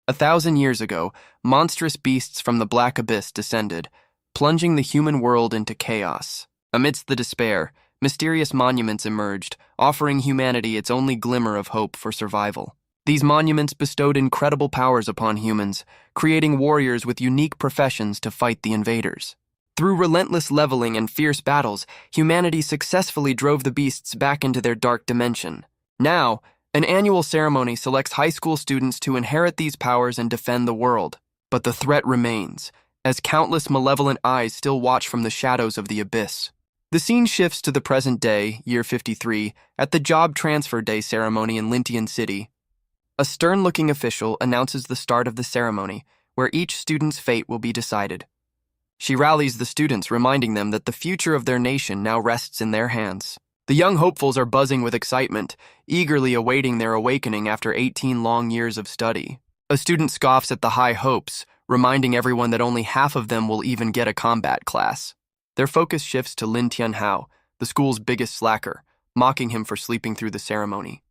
1,000 years ago, monstrous beasts from the black abyss descended, plunging the human world into chaos. Amidst the despair, mysterious monuments emerged, offering humanity its only glimmer of hope for survival. These monuments bestowed incredible powers upon humans, creating warriors with unique professions to fight the invaders. Through relentless leveling and fierce battles, humanity successfully drove the beasts back into their dark dimension. Now, an annual ceremony selects high school students to inherit these powers and defend the world. But the threat remains, as countless malevolent eyes still watch from the shadows of the abyss. The scene shifts to the present day, year 53, at the Job Transfer Day ceremony in Lintian City. A stern-looking official announces the start of the ceremony, where each student's fate will be decided. She rallies the students, reminding them that the future of their nation now rests in their hands. The young hopefuls are buzzing with excitement, eagerly awaiting their awakening after 18 long years of study. A student scoffs at the high hopes, reminding everyone that only half of them will even get a combat class. Their focus shifts to Lin Tianhao, the school's biggest slacker, mocking him for sleeping through the ceremony.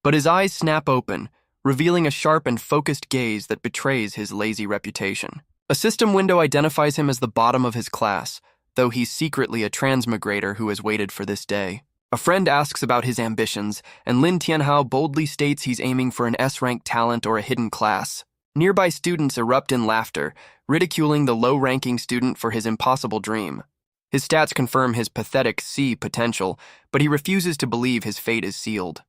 But his eyes snap open, revealing a sharp and focused gaze that betrays his lazy reputation. A system window identifies him as the bottom of his class, though he's secretly a transmigrator who has waited for this day. A friend asks about his ambitions, and Lin Tianhao boldly states he's aiming for an S-rank talent or a hidden class. Nearby students erupt in laughter, ridiculing the low-ranking student for his impossible dream. His stats confirm his pathetic C potential, but he refuses to believe his fate is sealed.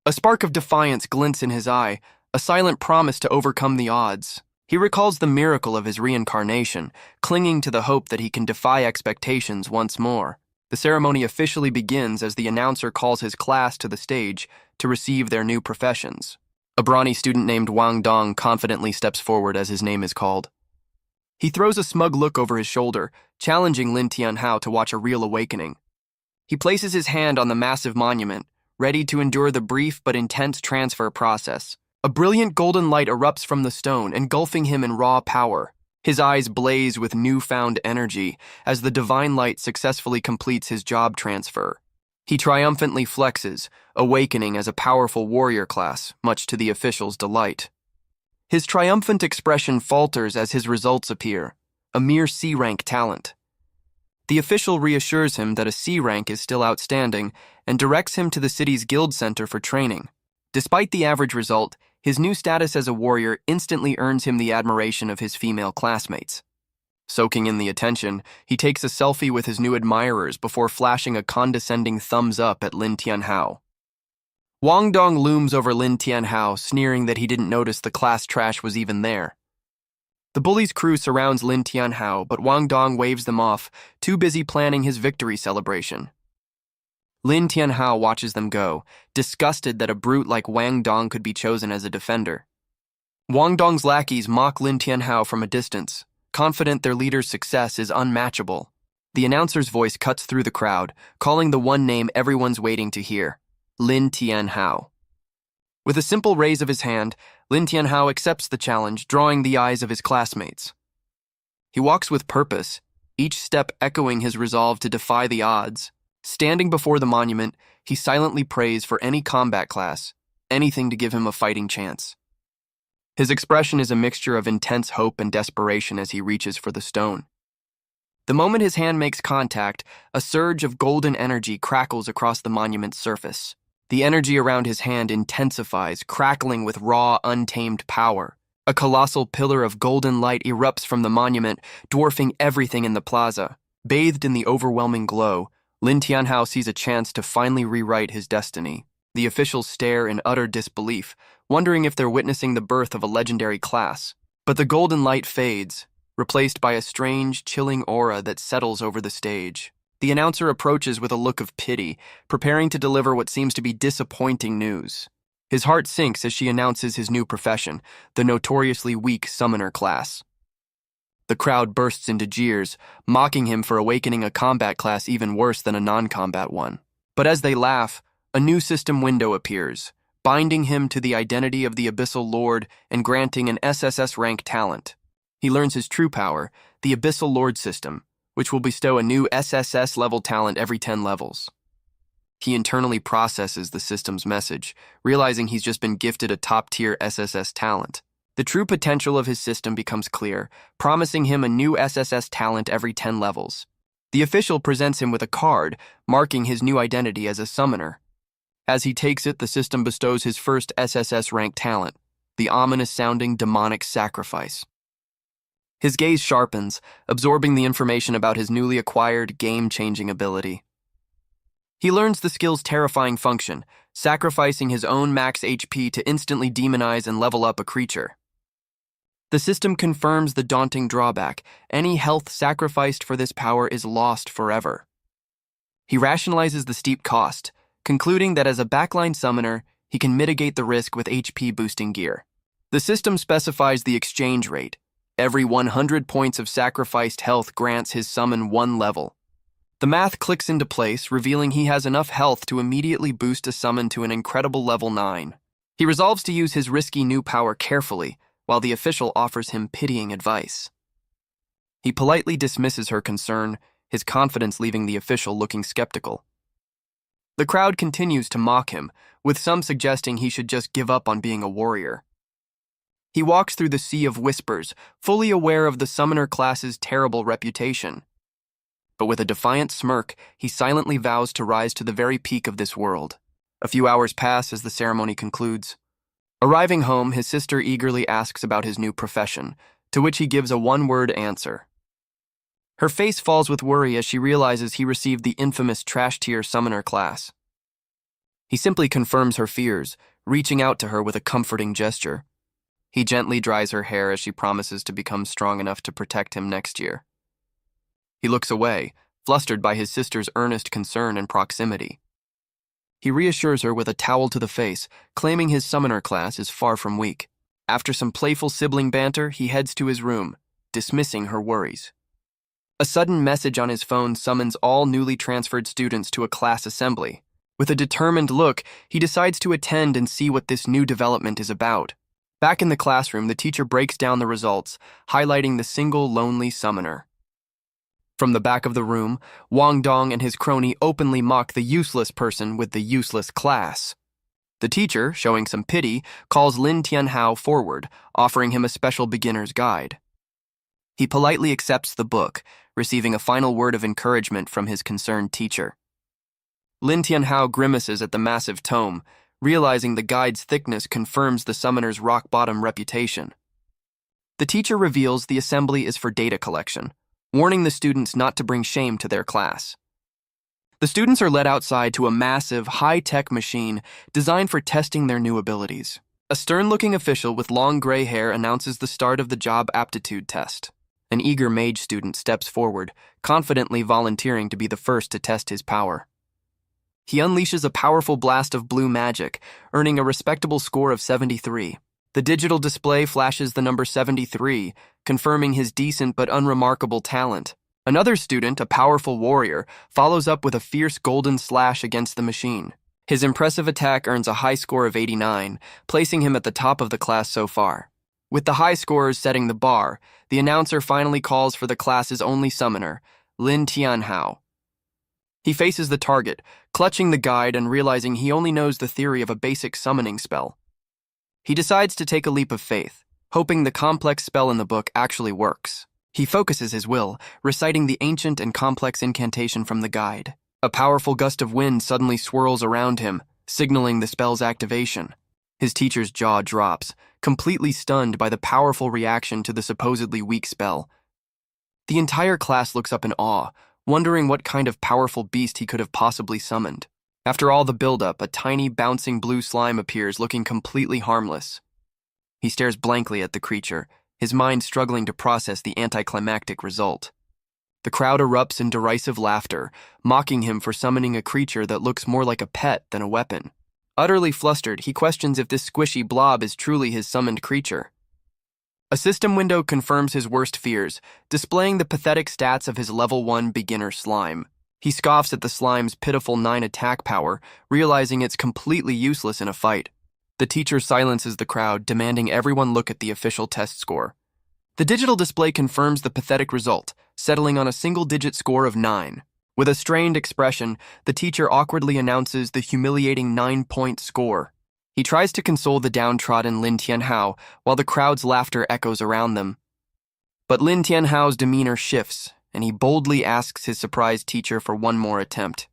A spark of defiance glints in his eye, a silent promise to overcome the odds. He recalls the miracle of his reincarnation, clinging to the hope that he can defy expectations once more. The ceremony officially begins as the announcer calls his class to the stage to receive their new professions. A brawny student named Wang Dong confidently steps forward as his name is called. He throws a smug look over his shoulder, challenging Lin Tianhao to watch a real awakening. He places his hand on the massive monument, ready to endure the brief but intense transfer process. A brilliant golden light erupts from the stone, engulfing him in raw power. His eyes blaze with newfound energy as the divine light successfully completes his job transfer. He triumphantly flexes, awakening as a powerful warrior class, much to the official's delight. His triumphant expression falters as his results appear, a mere C-rank talent. The official reassures him that a C rank is still outstanding and directs him to the city's guild center for training. Despite the average result, his new status as a warrior instantly earns him the admiration of his female classmates. Soaking in the attention, he takes a selfie with his new admirers before flashing a condescending thumbs up at Lin Tianhao. Wang Dong looms over Lin Tianhao, sneering that he didn't notice the class trash was even there. The bully's crew surrounds Lin Tianhao, but Wang Dong waves them off, too busy planning his victory celebration. Lin Tianhao watches them go, disgusted that a brute like Wang Dong could be chosen as a defender. Wang Dong's lackeys mock Lin Tianhao from a distance, confident their leader's success is unmatchable. The announcer's voice cuts through the crowd, calling the one name everyone's waiting to hear, Lin Tianhao. With a simple raise of his hand, Lin Tianhao accepts the challenge, drawing the eyes of his classmates. He walks with purpose, each step echoing his resolve to defy the odds. Standing before the monument, he silently prays for any combat class, anything to give him a fighting chance. His expression is a mixture of intense hope and desperation as he reaches for the stone. The moment his hand makes contact, a surge of golden energy crackles across the monument's surface. The energy around his hand intensifies, crackling with raw, untamed power. A colossal pillar of golden light erupts from the monument, dwarfing everything in the plaza. Bathed in the overwhelming glow, Lin Tianhao sees a chance to finally rewrite his destiny. The officials stare in utter disbelief, wondering if they're witnessing the birth of a legendary class. But the golden light fades, replaced by a strange, chilling aura that settles over the stage. The announcer approaches with a look of pity, preparing to deliver what seems to be disappointing news. His heart sinks as she announces his new profession, the notoriously weak summoner class. The crowd bursts into jeers, mocking him for awakening a combat class even worse than a non-combat one. But as they laugh, a new system window appears, binding him to the identity of the Abyssal Lord and granting an SSS rank talent. He learns his true power, the Abyssal Lord system, which will bestow a new SSS-level talent every 10 levels. He internally processes the system's message, realizing he's just been gifted a top-tier SSS talent. The true potential of his system becomes clear, promising him a new SSS talent every 10 levels. The official presents him with a card, marking his new identity as a summoner. As he takes it, the system bestows his first SSS rank talent, the ominous-sounding demonic sacrifice. His gaze sharpens, absorbing the information about his newly acquired game-changing ability. He learns the skill's terrifying function, sacrificing his own max HP to instantly demonize and level up a creature. The system confirms the daunting drawback: any health sacrificed for this power is lost forever. He rationalizes the steep cost, concluding that as a backline summoner, he can mitigate the risk with HP-boosting gear. The system specifies the exchange rate. Every 100 points of sacrificed health grants his summon 1 level. The math clicks into place, revealing he has enough health to immediately boost a summon to an incredible level 9. He resolves to use his risky new power carefully, while the official offers him pitying advice. He politely dismisses her concern, his confidence leaving the official looking skeptical. The crowd continues to mock him, with some suggesting he should just give up on being a warrior. He walks through the sea of whispers, fully aware of the summoner class's terrible reputation. But with a defiant smirk, he silently vows to rise to the very peak of this world. A few hours pass as the ceremony concludes. Arriving home, his sister eagerly asks about his new profession, to which he gives a one-word answer. Her face falls with worry as she realizes he received the infamous trash-tier summoner class. He simply confirms her fears, reaching out to her with a comforting gesture. He gently dries her hair as she promises to become strong enough to protect him next year. He looks away, flustered by his sister's earnest concern and proximity. He reassures her with a towel to the face, claiming his summoner class is far from weak. After some playful sibling banter, he heads to his room, dismissing her worries. A sudden message on his phone summons all newly transferred students to a class assembly. With a determined look, he decides to attend and see what this new development is about. Back in the classroom, the teacher breaks down the results, highlighting the single lonely summoner. From the back of the room, Wang Dong and his crony openly mock the useless person with the useless class. The teacher, showing some pity, calls Lin Tianhao forward, offering him a special beginner's guide. He politely accepts the book, receiving a final word of encouragement from his concerned teacher. Lin Tianhao grimaces at the massive tome, realizing the guide's thickness confirms the summoner's rock-bottom reputation. The teacher reveals the assembly is for data collection, warning the students not to bring shame to their class. The students are led outside to a massive, high-tech machine designed for testing their new abilities. A stern-looking official with long gray hair announces the start of the job aptitude test. An eager mage student steps forward, confidently volunteering to be the first to test his power. He unleashes a powerful blast of blue magic, earning a respectable score of 73. The digital display flashes the number 73, confirming his decent but unremarkable talent. Another student, a powerful warrior, follows up with a fierce golden slash against the machine. His impressive attack earns a high score of 89, placing him at the top of the class so far. With the high scorers setting the bar, the announcer finally calls for the class's only summoner, Lin Tianhao. He faces the target, clutching the guide and realizing he only knows the theory of a basic summoning spell. He decides to take a leap of faith, hoping the complex spell in the book actually works. He focuses his will, reciting the ancient and complex incantation from the guide. A powerful gust of wind suddenly swirls around him, signaling the spell's activation. His teacher's jaw drops, completely stunned by the powerful reaction to the supposedly weak spell. The entire class looks up in awe, wondering what kind of powerful beast he could have possibly summoned. After all the buildup, a tiny, bouncing blue slime appears, looking completely harmless. He stares blankly at the creature, his mind struggling to process the anticlimactic result. The crowd erupts in derisive laughter, mocking him for summoning a creature that looks more like a pet than a weapon. Utterly flustered, he questions if this squishy blob is truly his summoned creature. A system window confirms his worst fears, displaying the pathetic stats of his level 1 beginner slime. He scoffs at the slime's pitiful 9 attack power, realizing it's completely useless in a fight. The teacher silences the crowd, demanding everyone look at the official test score. The digital display confirms the pathetic result, settling on a single-digit score of 9. With a strained expression, the teacher awkwardly announces the humiliating 9-point score. He tries to console the downtrodden Lin Tianhao while the crowd's laughter echoes around them. But Lin Tianhao's demeanor shifts, and he boldly asks his surprised teacher for one more attempt.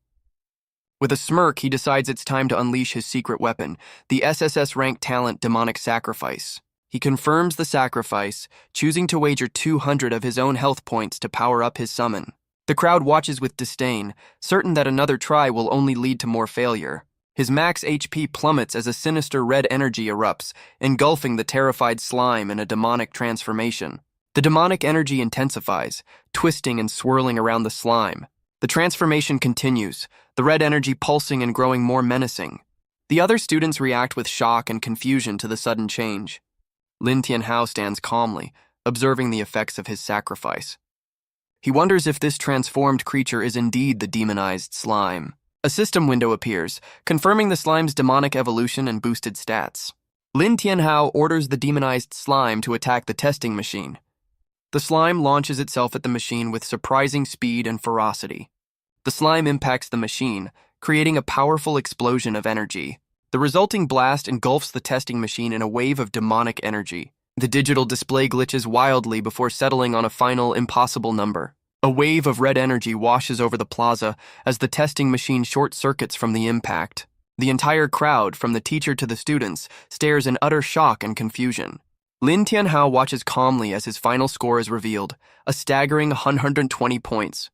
With a smirk, he decides it's time to unleash his secret weapon, the SSS-ranked talent Demonic Sacrifice. He confirms the sacrifice, choosing to wager 200 of his own health points to power up his summon. The crowd watches with disdain, certain that another try will only lead to more failure. His max HP plummets as a sinister red energy erupts, engulfing the terrified slime in a demonic transformation. The demonic energy intensifies, twisting and swirling around the slime. The transformation continues, the red energy pulsing and growing more menacing. The other students react with shock and confusion to the sudden change. Lin Tianhao stands calmly, observing the effects of his sacrifice. He wonders if this transformed creature is indeed the demonized slime. A system window appears, confirming the slime's demonic evolution and boosted stats. Lin Tianhao orders the demonized slime to attack the testing machine. The slime launches itself at the machine with surprising speed and ferocity. The slime impacts the machine, creating a powerful explosion of energy. The resulting blast engulfs the testing machine in a wave of demonic energy. The digital display glitches wildly before settling on a final impossible number. A wave of red energy washes over the plaza as the testing machine short-circuits from the impact. The entire crowd, from the teacher to the students, stares in utter shock and confusion. Lin Tianhao watches calmly as his final score is revealed, a staggering 120 points.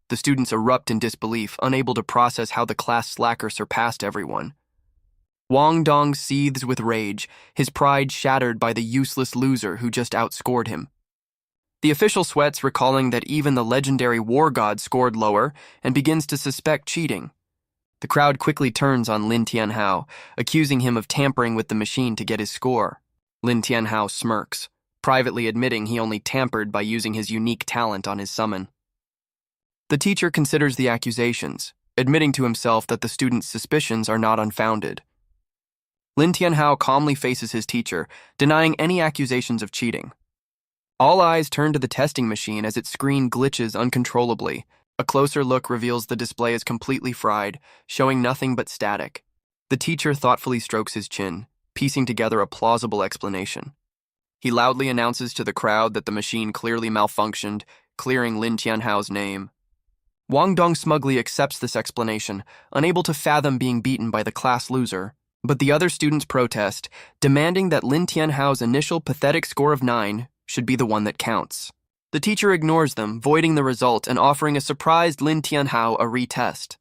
The students erupt in disbelief, unable to process how the class slacker surpassed everyone. Wang Dong seethes with rage, his pride shattered by the useless loser who just outscored him. The official sweats, recalling that even the legendary war god scored lower and begins to suspect cheating. The crowd quickly turns on Lin Tianhao, accusing him of tampering with the machine to get his score. Lin Tianhao smirks, privately admitting he only tampered by using his unique talent on his summon. The teacher considers the accusations, admitting to himself that the student's suspicions are not unfounded. Lin Tianhao calmly faces his teacher, denying any accusations of cheating. All eyes turn to the testing machine as its screen glitches uncontrollably. A closer look reveals the display is completely fried, showing nothing but static. The teacher thoughtfully strokes his chin, piecing together a plausible explanation. He loudly announces to the crowd that the machine clearly malfunctioned, clearing Lin Tianhao's name. Wang Dong smugly accepts this explanation, unable to fathom being beaten by the class loser. But the other students protest, demanding that Lin Tianhao's initial pathetic score of 9 should be the one that counts. The teacher ignores them, voiding the result and offering a surprised Lin Tianhao a retest.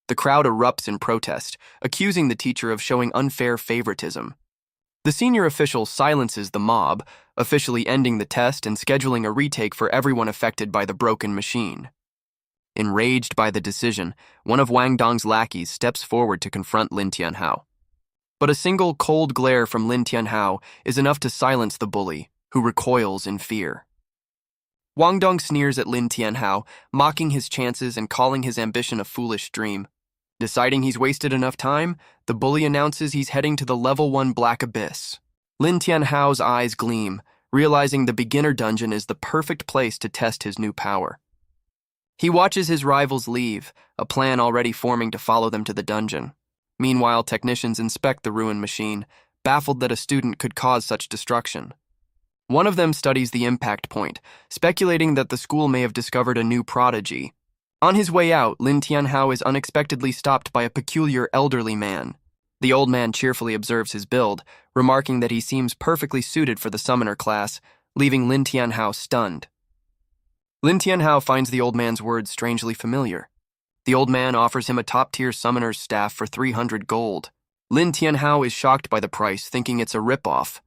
The crowd erupts in protest, accusing the teacher of showing unfair favoritism. The senior official silences the mob, officially ending the test and scheduling a retake for everyone affected by the broken machine. Enraged by the decision, one of Wang Dong's lackeys steps forward to confront Lin Tianhao. But a single cold glare from Lin Tianhao is enough to silence the bully, who recoils in fear. Wang Dong sneers at Lin Tianhao, mocking his chances and calling his ambition a foolish dream. Deciding he's wasted enough time, the bully announces he's heading to the Level 1 Black Abyss. Lin Tianhao's eyes gleam, realizing the beginner dungeon is the perfect place to test his new power. He watches his rivals leave, a plan already forming to follow them to the dungeon. Meanwhile, technicians inspect the ruined machine, baffled that a student could cause such destruction. One of them studies the impact point, speculating that the school may have discovered a new prodigy. On his way out, Lin Tianhao is unexpectedly stopped by a peculiar elderly man. The old man cheerfully observes his build, remarking that he seems perfectly suited for the summoner class, leaving Lin Tianhao stunned. Lin Tianhao finds the old man's words strangely familiar. The old man offers him a top-tier summoner's staff for 300 gold. Lin Tianhao is shocked by the price, thinking it's a rip-off.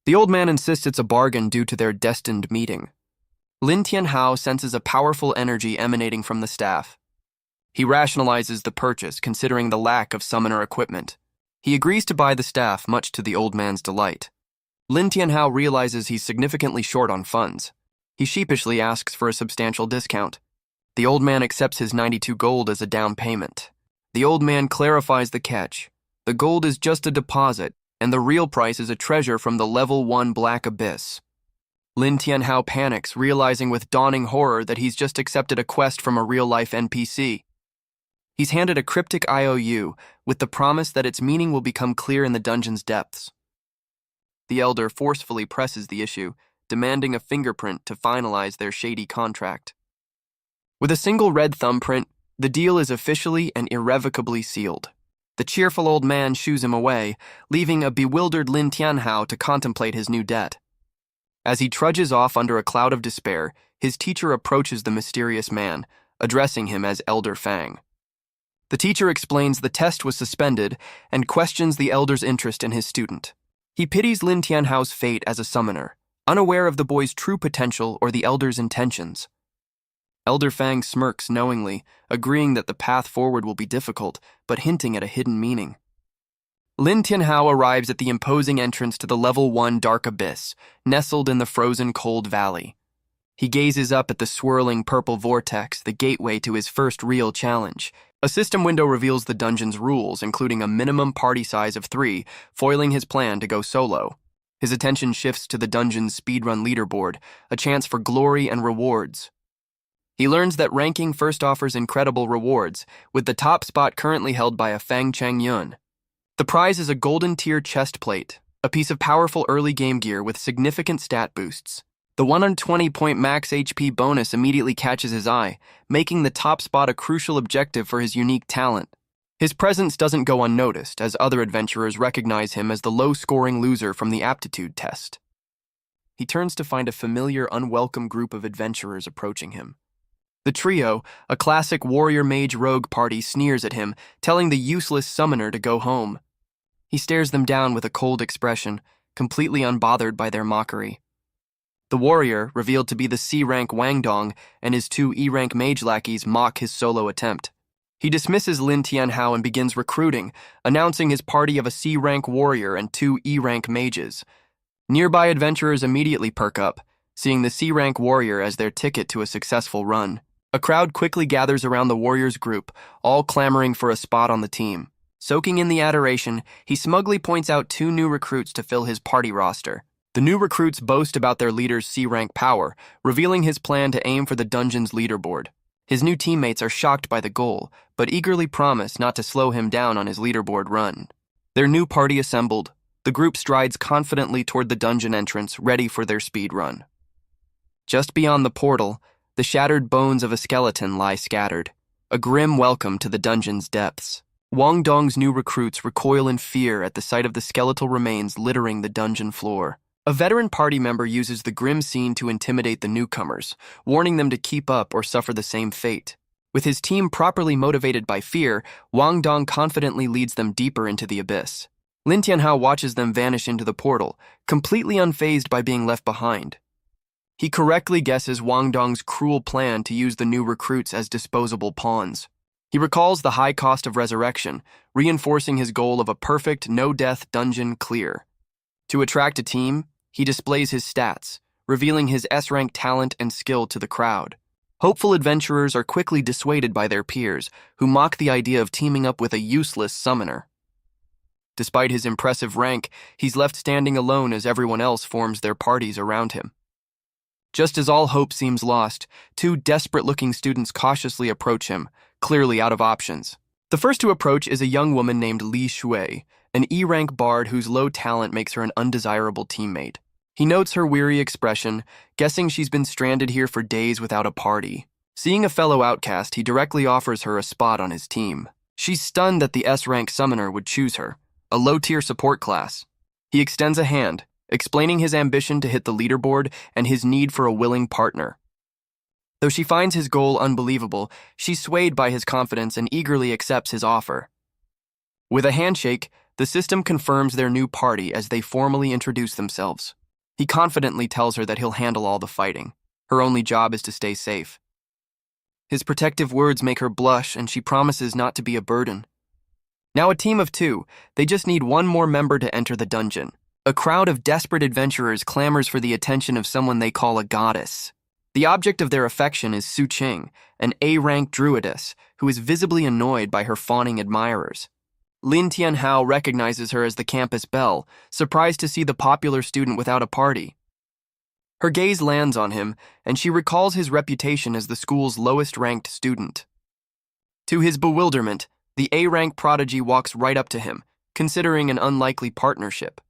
The old man insists it's a bargain due to their destined meeting. Lin Tianhao senses a powerful energy emanating from the staff. He rationalizes the purchase, considering the lack of summoner equipment. He agrees to buy the staff, much to the old man's delight. Lin Tianhao realizes he's significantly short on funds. He sheepishly asks for a substantial discount. The old man accepts his 92 gold as a down payment. The old man clarifies the catch. The gold is just a deposit, and the real price is a treasure from the Level 1 Black Abyss. Lin Tianhao panics, realizing with dawning horror that he's just accepted a quest from a real-life NPC. He's handed a cryptic IOU with the promise that its meaning will become clear in the dungeon's depths. The elder forcefully presses the issue, demanding a fingerprint to finalize their shady contract. With a single red thumbprint, the deal is officially and irrevocably sealed. The cheerful old man shoos him away, leaving a bewildered Lin Tianhao to contemplate his new debt. As he trudges off under a cloud of despair, his teacher approaches the mysterious man, addressing him as Elder Fang. The teacher explains the test was suspended and questions the elder's interest in his student. He pities Lin Tianhao's fate as a summoner, unaware of the boy's true potential or the elder's intentions. Elder Fang smirks knowingly, agreeing that the path forward will be difficult, but hinting at a hidden meaning. Lin Tianhao arrives at the imposing entrance to the Level 1 Dark Abyss, nestled in the frozen cold valley. He gazes up at the swirling purple vortex, the gateway to his first real challenge. A system window reveals the dungeon's rules, including a minimum party size of 3, foiling his plan to go solo. His attention shifts to the dungeon's speedrun leaderboard, a chance for glory and rewards. He learns that ranking first offers incredible rewards, with the top spot currently held by a Fang Changyun. The prize is a golden tier chest plate, a piece of powerful early game gear with significant stat boosts. The 120-point max HP bonus immediately catches his eye, making the top spot a crucial objective for his unique talent. His presence doesn't go unnoticed, as other adventurers recognize him as the low-scoring loser from the aptitude test. He turns to find a familiar, unwelcome group of adventurers approaching him. The trio, a classic warrior-mage-rogue party, sneers at him, telling the useless summoner to go home. He stares them down with a cold expression, completely unbothered by their mockery. The warrior, revealed to be the C-rank Wang Dong, and his 2 E-rank mage lackeys mock his solo attempt. He dismisses Lin Tianhao and begins recruiting, announcing his party of a C-rank warrior and 2 E-rank mages. Nearby adventurers immediately perk up, seeing the C-rank warrior as their ticket to a successful run. A crowd quickly gathers around the warrior's group, all clamoring for a spot on the team. Soaking in the adoration, he smugly points out 2 new recruits to fill his party roster. The new recruits boast about their leader's C-rank power, revealing his plan to aim for the dungeon's leaderboard. His new teammates are shocked by the goal, but eagerly promise not to slow him down on his leaderboard run. Their new party assembled, the group strides confidently toward the dungeon entrance, ready for their speed run. Just beyond the portal, the shattered bones of a skeleton lie scattered, a grim welcome to the dungeon's depths. Wang Dong's new recruits recoil in fear at the sight of the skeletal remains littering the dungeon floor. A veteran party member uses the grim scene to intimidate the newcomers, warning them to keep up or suffer the same fate. With his team properly motivated by fear, Wang Dong confidently leads them deeper into the abyss. Lin Tianhao watches them vanish into the portal, completely unfazed by being left behind. He correctly guesses Wang Dong's cruel plan to use the new recruits as disposable pawns. He recalls the high cost of resurrection, reinforcing his goal of a perfect, no-death dungeon clear. To attract a team, he displays his stats, revealing his S-rank talent and skill to the crowd. Hopeful adventurers are quickly dissuaded by their peers, who mock the idea of teaming up with a useless summoner. Despite his impressive rank, he's left standing alone as everyone else forms their parties around him. Just as all hope seems lost, 2 desperate-looking students cautiously approach him, clearly out of options. The first to approach is a young woman named Li Shui, an E-rank bard whose low talent makes her an undesirable teammate. He notes her weary expression, guessing she's been stranded here for days without a party. Seeing a fellow outcast, he directly offers her a spot on his team. She's stunned that the S-rank summoner would choose her, a low-tier support class. He extends a hand, explaining his ambition to hit the leaderboard and his need for a willing partner. Though she finds his goal unbelievable, she's swayed by his confidence and eagerly accepts his offer. With a handshake, the system confirms their new party as they formally introduce themselves. He confidently tells her that he'll handle all the fighting. Her only job is to stay safe. His protective words make her blush, and she promises not to be a burden. Now a team of 2, they just need 1 more member to enter the dungeon. A crowd of desperate adventurers clamors for the attention of someone they call a goddess. The object of their affection is Su Qing, an A-rank druidess, who is visibly annoyed by her fawning admirers. Lin Tianhao recognizes her as the campus belle, surprised to see the popular student without a party. Her gaze lands on him, and she recalls his reputation as the school's lowest-ranked student. To his bewilderment, the A-rank prodigy walks right up to him, considering an unlikely partnership.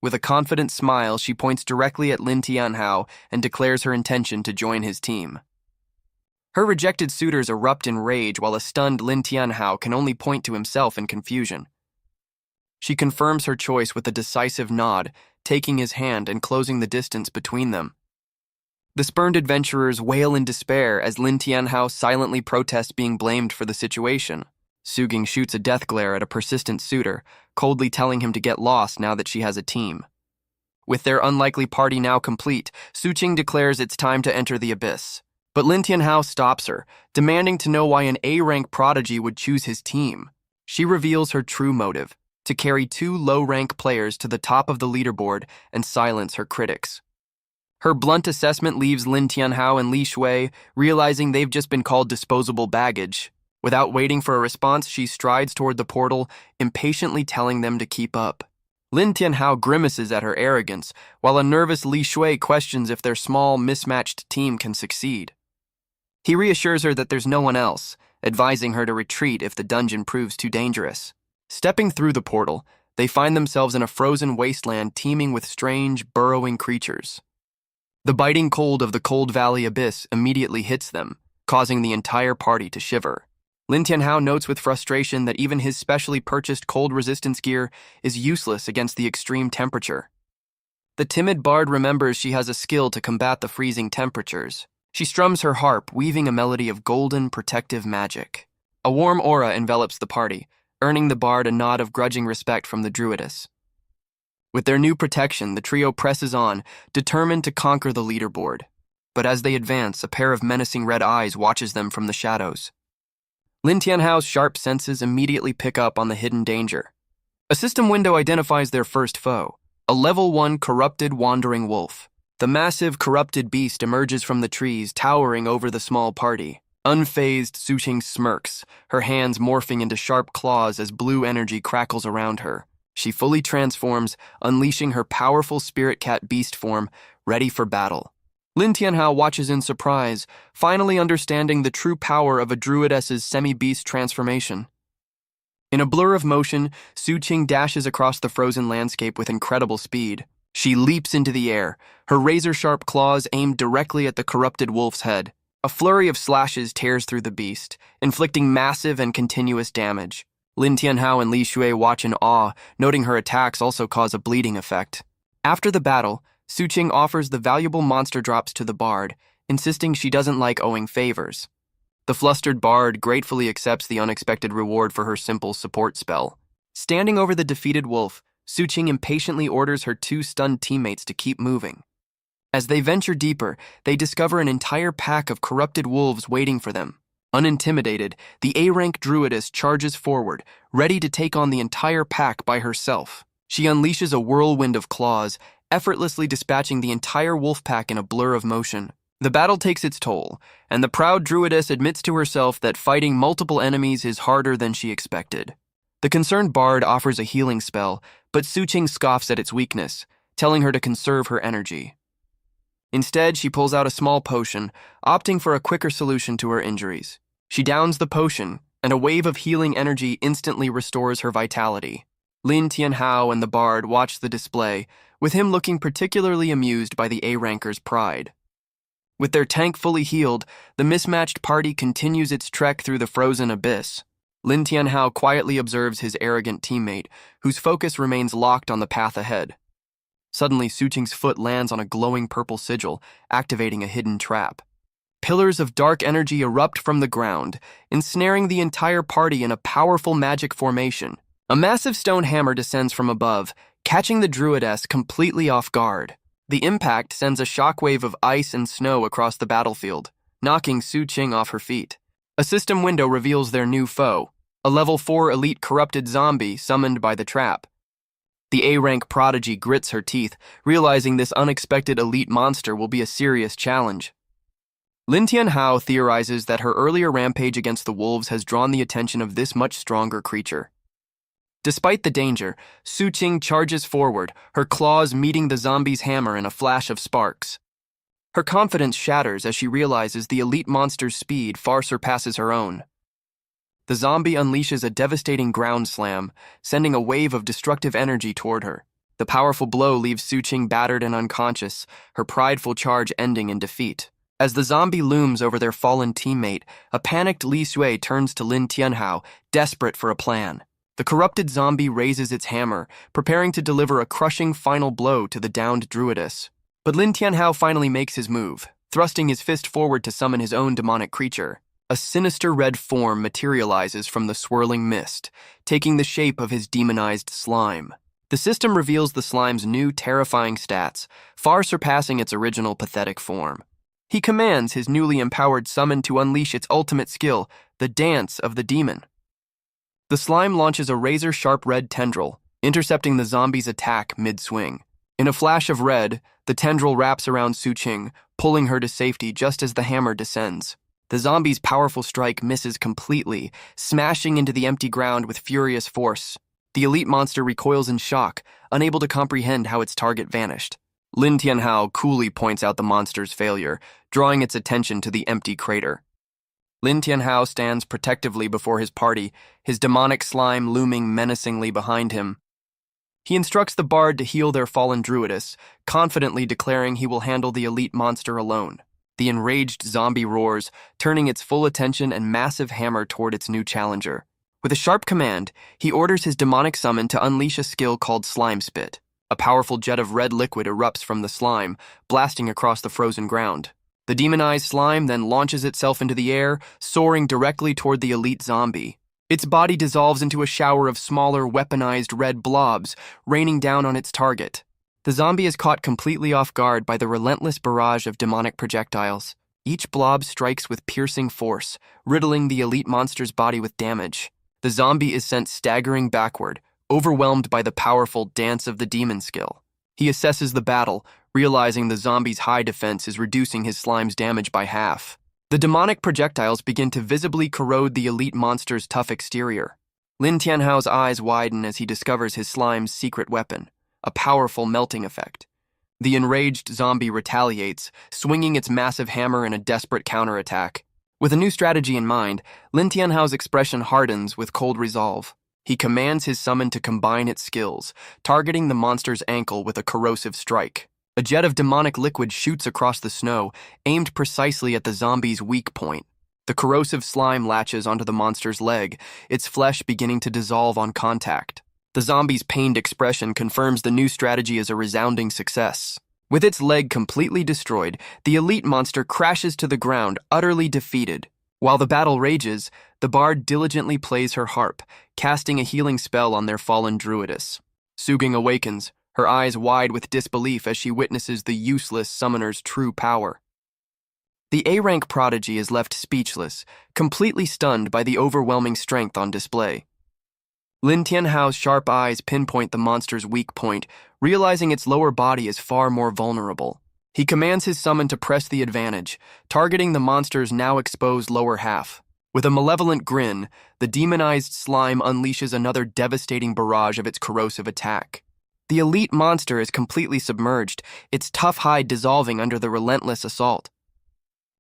With a confident smile, she points directly at Lin Tianhao and declares her intention to join his team. Her rejected suitors erupt in rage while a stunned Lin Tianhao can only point to himself in confusion. She confirms her choice with a decisive nod, taking his hand and closing the distance between them. The spurned adventurers wail in despair as Lin Tianhao silently protests being blamed for the situation. Su Ging shoots a death glare at a persistent suitor, coldly telling him to get lost now that she has a team. With their unlikely party now complete, Su Qing declares it's time to enter the abyss. But Lin Tianhao stops her, demanding to know why an A-rank prodigy would choose his team. She reveals her true motive, to carry two low-rank players to the top of the leaderboard and silence her critics. Her blunt assessment leaves Lin Tianhao and Li Shui realizing they've just been called disposable baggage. Without waiting for a response, she strides toward the portal, impatiently telling them to keep up. Lin Tianhao grimaces at her arrogance, while a nervous Li Shui questions if their small, mismatched team can succeed. He reassures her that there's no one else, advising her to retreat if the dungeon proves too dangerous. Stepping through the portal, they find themselves in a frozen wasteland teeming with strange, burrowing creatures. The biting cold of the Cold Valley Abyss immediately hits them, causing the entire party to shiver. Lin Tianhao notes with frustration that even his specially purchased cold resistance gear is useless against the extreme temperature. The timid bard remembers she has a skill to combat the freezing temperatures. She strums her harp, weaving a melody of golden, protective magic. A warm aura envelops the party, earning the bard a nod of grudging respect from the druidess. With their new protection, the trio presses on, determined to conquer the leaderboard. But as they advance, a pair of menacing red eyes watches them from the shadows. Lin Tianhao's sharp senses immediately pick up on the hidden danger. A system window identifies their first foe, a level 1 corrupted wandering wolf. The massive corrupted beast emerges from the trees, towering over the small party. Unfazed, Su Qing smirks, her hands morphing into sharp claws as blue energy crackles around her. She fully transforms, unleashing her powerful spirit cat beast form, ready for battle. Lin Tianhao watches in surprise, finally understanding the true power of a druidess's semi-beast transformation. In a blur of motion, Su Qing dashes across the frozen landscape with incredible speed. She leaps into the air, her razor-sharp claws aimed directly at the corrupted wolf's head. A flurry of slashes tears through the beast, inflicting massive and continuous damage. Lin Tianhao and Li Shui watch in awe, noting her attacks also cause a bleeding effect. After the battle, Su Qing offers the valuable monster drops to the bard, insisting she doesn't like owing favors. The flustered bard gratefully accepts the unexpected reward for her simple support spell. Standing over the defeated wolf, Su Qing impatiently orders her two stunned teammates to keep moving. As they venture deeper, they discover an entire pack of corrupted wolves waiting for them. Unintimidated, the A-rank druidess charges forward, ready to take on the entire pack by herself. She unleashes a whirlwind of claws, effortlessly dispatching the entire wolf pack in a blur of motion. The battle takes its toll, and the proud druidess admits to herself that fighting multiple enemies is harder than she expected. The concerned bard offers a healing spell, but Su Qing scoffs at its weakness, telling her to conserve her energy. Instead, she pulls out a small potion, opting for a quicker solution to her injuries. She downs the potion, and a wave of healing energy instantly restores her vitality. Lin Tianhao and the bard watch the display, with him looking particularly amused by the A-ranker's pride. With their tank fully healed, the mismatched party continues its trek through the frozen abyss. Lin Tianhao quietly observes his arrogant teammate, whose focus remains locked on the path ahead. Suddenly, Su Qing's foot lands on a glowing purple sigil, activating a hidden trap. Pillars of dark energy erupt from the ground, ensnaring the entire party in a powerful magic formation. A massive stone hammer descends from above, catching the druidess completely off guard. The impact sends a shockwave of ice and snow across the battlefield, knocking Su Qing off her feet. A system window reveals their new foe, a level 4 elite corrupted zombie summoned by the trap. The A-rank prodigy grits her teeth, realizing this unexpected elite monster will be a serious challenge. Lin Tianhao theorizes that her earlier rampage against the wolves has drawn the attention of this much stronger creature. Despite the danger, Su Qing charges forward, her claws meeting the zombie's hammer in a flash of sparks. Her confidence shatters as she realizes the elite monster's speed far surpasses her own. The zombie unleashes a devastating ground slam, sending a wave of destructive energy toward her. The powerful blow leaves Su Qing battered and unconscious, her prideful charge ending in defeat. As the zombie looms over their fallen teammate, a panicked Li Sui turns to Lin Tianhao, desperate for a plan. The corrupted zombie raises its hammer, preparing to deliver a crushing final blow to the downed druidess. But Lin Tianhao finally makes his move, thrusting his fist forward to summon his own demonic creature. A sinister red form materializes from the swirling mist, taking the shape of his demonized slime. The system reveals the slime's new terrifying stats, far surpassing its original pathetic form. He commands his newly empowered summon to unleash its ultimate skill, the Dance of the Demon. The slime launches a razor-sharp red tendril, intercepting the zombie's attack mid-swing. In a flash of red, the tendril wraps around Su Qing, pulling her to safety just as the hammer descends. The zombie's powerful strike misses completely, smashing into the empty ground with furious force. The elite monster recoils in shock, unable to comprehend how its target vanished. Lin Tianhao coolly points out the monster's failure, drawing its attention to the empty crater. Lin Tianhao stands protectively before his party, his demonic slime looming menacingly behind him. He instructs the bard to heal their fallen druidess, confidently declaring he will handle the elite monster alone. The enraged zombie roars, turning its full attention and massive hammer toward its new challenger. With a sharp command, he orders his demonic summon to unleash a skill called Slime Spit. A powerful jet of red liquid erupts from the slime, blasting across the frozen ground. The demonized slime then launches itself into the air, soaring directly toward the elite zombie. Its body dissolves into a shower of smaller, weaponized red blobs, raining down on its target. The zombie is caught completely off guard by the relentless barrage of demonic projectiles. Each blob strikes with piercing force, riddling the elite monster's body with damage. The zombie is sent staggering backward, overwhelmed by the powerful Dance of the Demon skill. He assesses the battle, realizing the zombie's high defense is reducing his slime's damage by half. The demonic projectiles begin to visibly corrode the elite monster's tough exterior. Lin Tianhao's eyes widen as he discovers his slime's secret weapon, a powerful melting effect. The enraged zombie retaliates, swinging its massive hammer in a desperate counterattack. With a new strategy in mind, Lin Tianhao's expression hardens with cold resolve. He commands his summon to combine its skills, targeting the monster's ankle with a corrosive strike. A jet of demonic liquid shoots across the snow, aimed precisely at the zombie's weak point. The corrosive slime latches onto the monster's leg, its flesh beginning to dissolve on contact. The zombie's pained expression confirms the new strategy is a resounding success. With its leg completely destroyed, the elite monster crashes to the ground, utterly defeated. While the battle rages, the bard diligently plays her harp, casting a healing spell on their fallen druidess. Su Qing awakens, her eyes wide with disbelief as she witnesses the useless summoner's true power. The A-rank prodigy is left speechless, completely stunned by the overwhelming strength on display. Lin Tianhao's sharp eyes pinpoint the monster's weak point, realizing its lower body is far more vulnerable. He commands his summon to press the advantage, targeting the monster's now exposed lower half. With a malevolent grin, the demonized slime unleashes another devastating barrage of its corrosive attack. The elite monster is completely submerged, its tough hide dissolving under the relentless assault.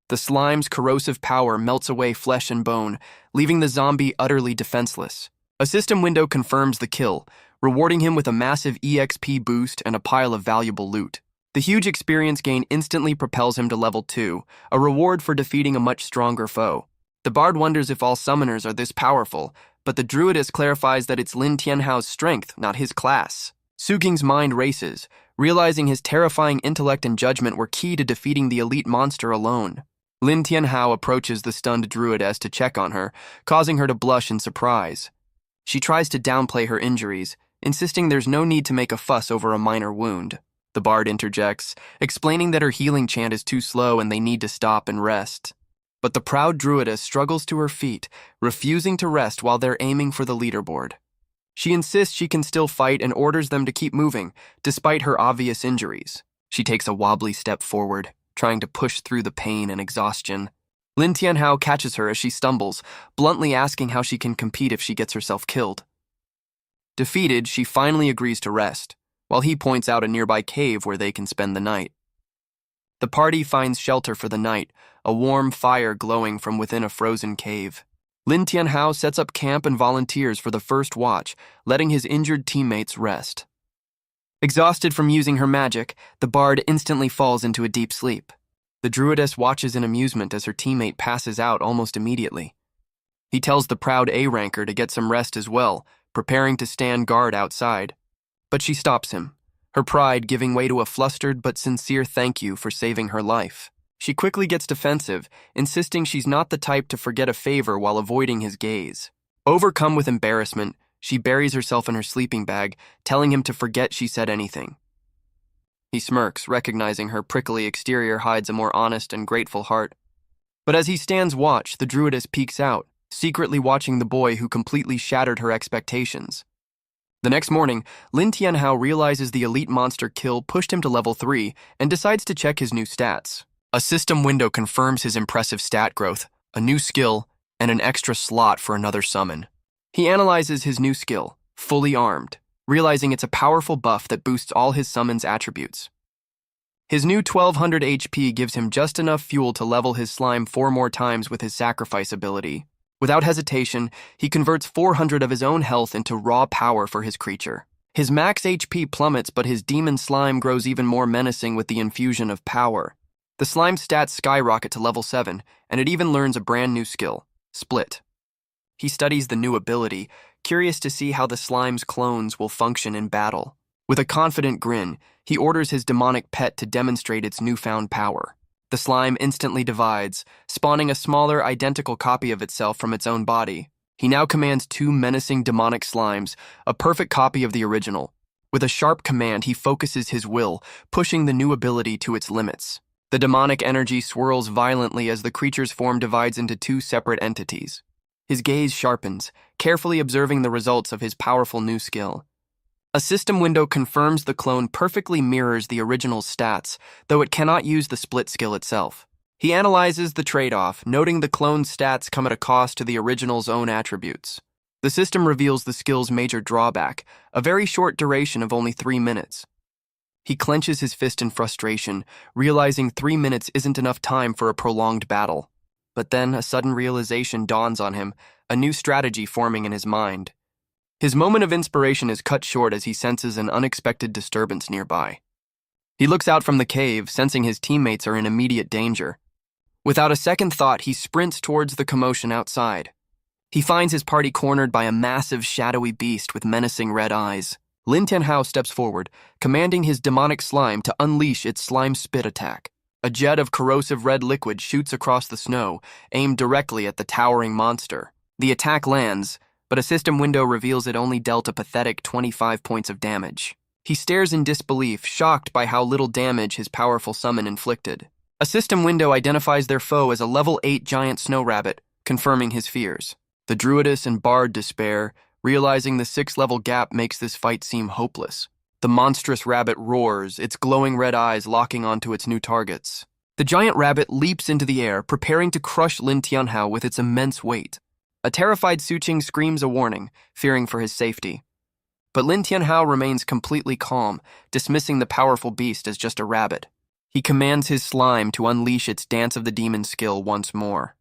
The slime's corrosive power melts away flesh and bone, leaving the zombie utterly defenseless. A system window confirms the kill, rewarding him with a massive EXP boost and a pile of valuable loot. The huge experience gain instantly propels him to level 2, a reward for defeating a much stronger foe. The bard wonders if all summoners are this powerful, but the druidess clarifies that it's Lin Tianhao's strength, not his class. Su Qing's mind races, realizing his terrifying intellect and judgment were key to defeating the elite monster alone. Lin Tianhao approaches the stunned druidess to check on her, causing her to blush in surprise. She tries to downplay her injuries, insisting there's no need to make a fuss over a minor wound. The bard interjects, explaining that her healing chant is too slow and they need to stop and rest. But the proud druidess struggles to her feet, refusing to rest while they're aiming for the leaderboard. She insists she can still fight and orders them to keep moving, despite her obvious injuries. She takes a wobbly step forward, trying to push through the pain and exhaustion. Lin Tianhao catches her as she stumbles, bluntly asking how she can compete if she gets herself killed. Defeated, she finally agrees to rest, while he points out a nearby cave where they can spend the night. The party finds shelter for the night, a warm fire glowing from within a frozen cave. Lin Tianhao sets up camp and volunteers for the first watch, letting his injured teammates rest. Exhausted from using her magic, the bard instantly falls into a deep sleep. The druidess watches in amusement as her teammate passes out almost immediately. He tells the proud A-ranker to get some rest as well, preparing to stand guard outside. But she stops him, her pride giving way to a flustered but sincere thank you for saving her life. She quickly gets defensive, insisting she's not the type to forget a favor while avoiding his gaze. Overcome with embarrassment, she buries herself in her sleeping bag, telling him to forget she said anything. He smirks, recognizing her prickly exterior hides a more honest and grateful heart. But as he stands watch, the druidess peeks out, secretly watching the boy who completely shattered her expectations. The next morning, Lin Tianhao realizes the elite monster kill pushed him to level 3 and decides to check his new stats. A system window confirms his impressive stat growth, a new skill, and an extra slot for another summon. He analyzes his new skill, Fully Armed, realizing it's a powerful buff that boosts all his summon's attributes. His new 1200 HP gives him just enough fuel to level his slime 4 more times with his sacrifice ability. Without hesitation, he converts 400 of his own health into raw power for his creature. His max HP plummets, but his demon slime grows even more menacing with the infusion of power. The slime stats skyrocket to level 7, and it even learns a brand new skill, Split. He studies the new ability, curious to see how the slime's clones will function in battle. With a confident grin, he orders his demonic pet to demonstrate its newfound power. The slime instantly divides, spawning a smaller, identical copy of itself from its own body. He now commands 2 menacing demonic slimes, a perfect copy of the original. With a sharp command, he focuses his will, pushing the new ability to its limits. The demonic energy swirls violently as the creature's form divides into 2 separate entities. His gaze sharpens, carefully observing the results of his powerful new skill. A system window confirms the clone perfectly mirrors the original's stats, though it cannot use the split skill itself. He analyzes the trade-off, noting the clone's stats come at a cost to the original's own attributes. The system reveals the skill's major drawback, a very short duration of only 3 minutes. He clenches his fist in frustration, realizing 3 minutes isn't enough time for a prolonged battle. But then a sudden realization dawns on him, a new strategy forming in his mind. His moment of inspiration is cut short as he senses an unexpected disturbance nearby. He looks out from the cave, sensing his teammates are in immediate danger. Without a second thought, he sprints towards the commotion outside. He finds his party cornered by a massive, shadowy beast with menacing red eyes. Lin Tianhao steps forward, commanding his demonic slime to unleash its slime spit attack. A jet of corrosive red liquid shoots across the snow, aimed directly at the towering monster. The attack lands, but a system window reveals it only dealt a pathetic 25 points of damage. He stares in disbelief, shocked by how little damage his powerful summon inflicted. A system window identifies their foe as a level 8 giant snow rabbit, confirming his fears. The druidess and bard despair, realizing the 6-level gap makes this fight seem hopeless. The monstrous rabbit roars, its glowing red eyes locking onto its new targets. The giant rabbit leaps into the air, preparing to crush Lin Tianhao with its immense weight. A terrified Su Qing screams a warning, fearing for his safety. But Lin Tianhao remains completely calm, dismissing the powerful beast as just a rabbit. He commands his slime to unleash its Dance of the Demon skill once more.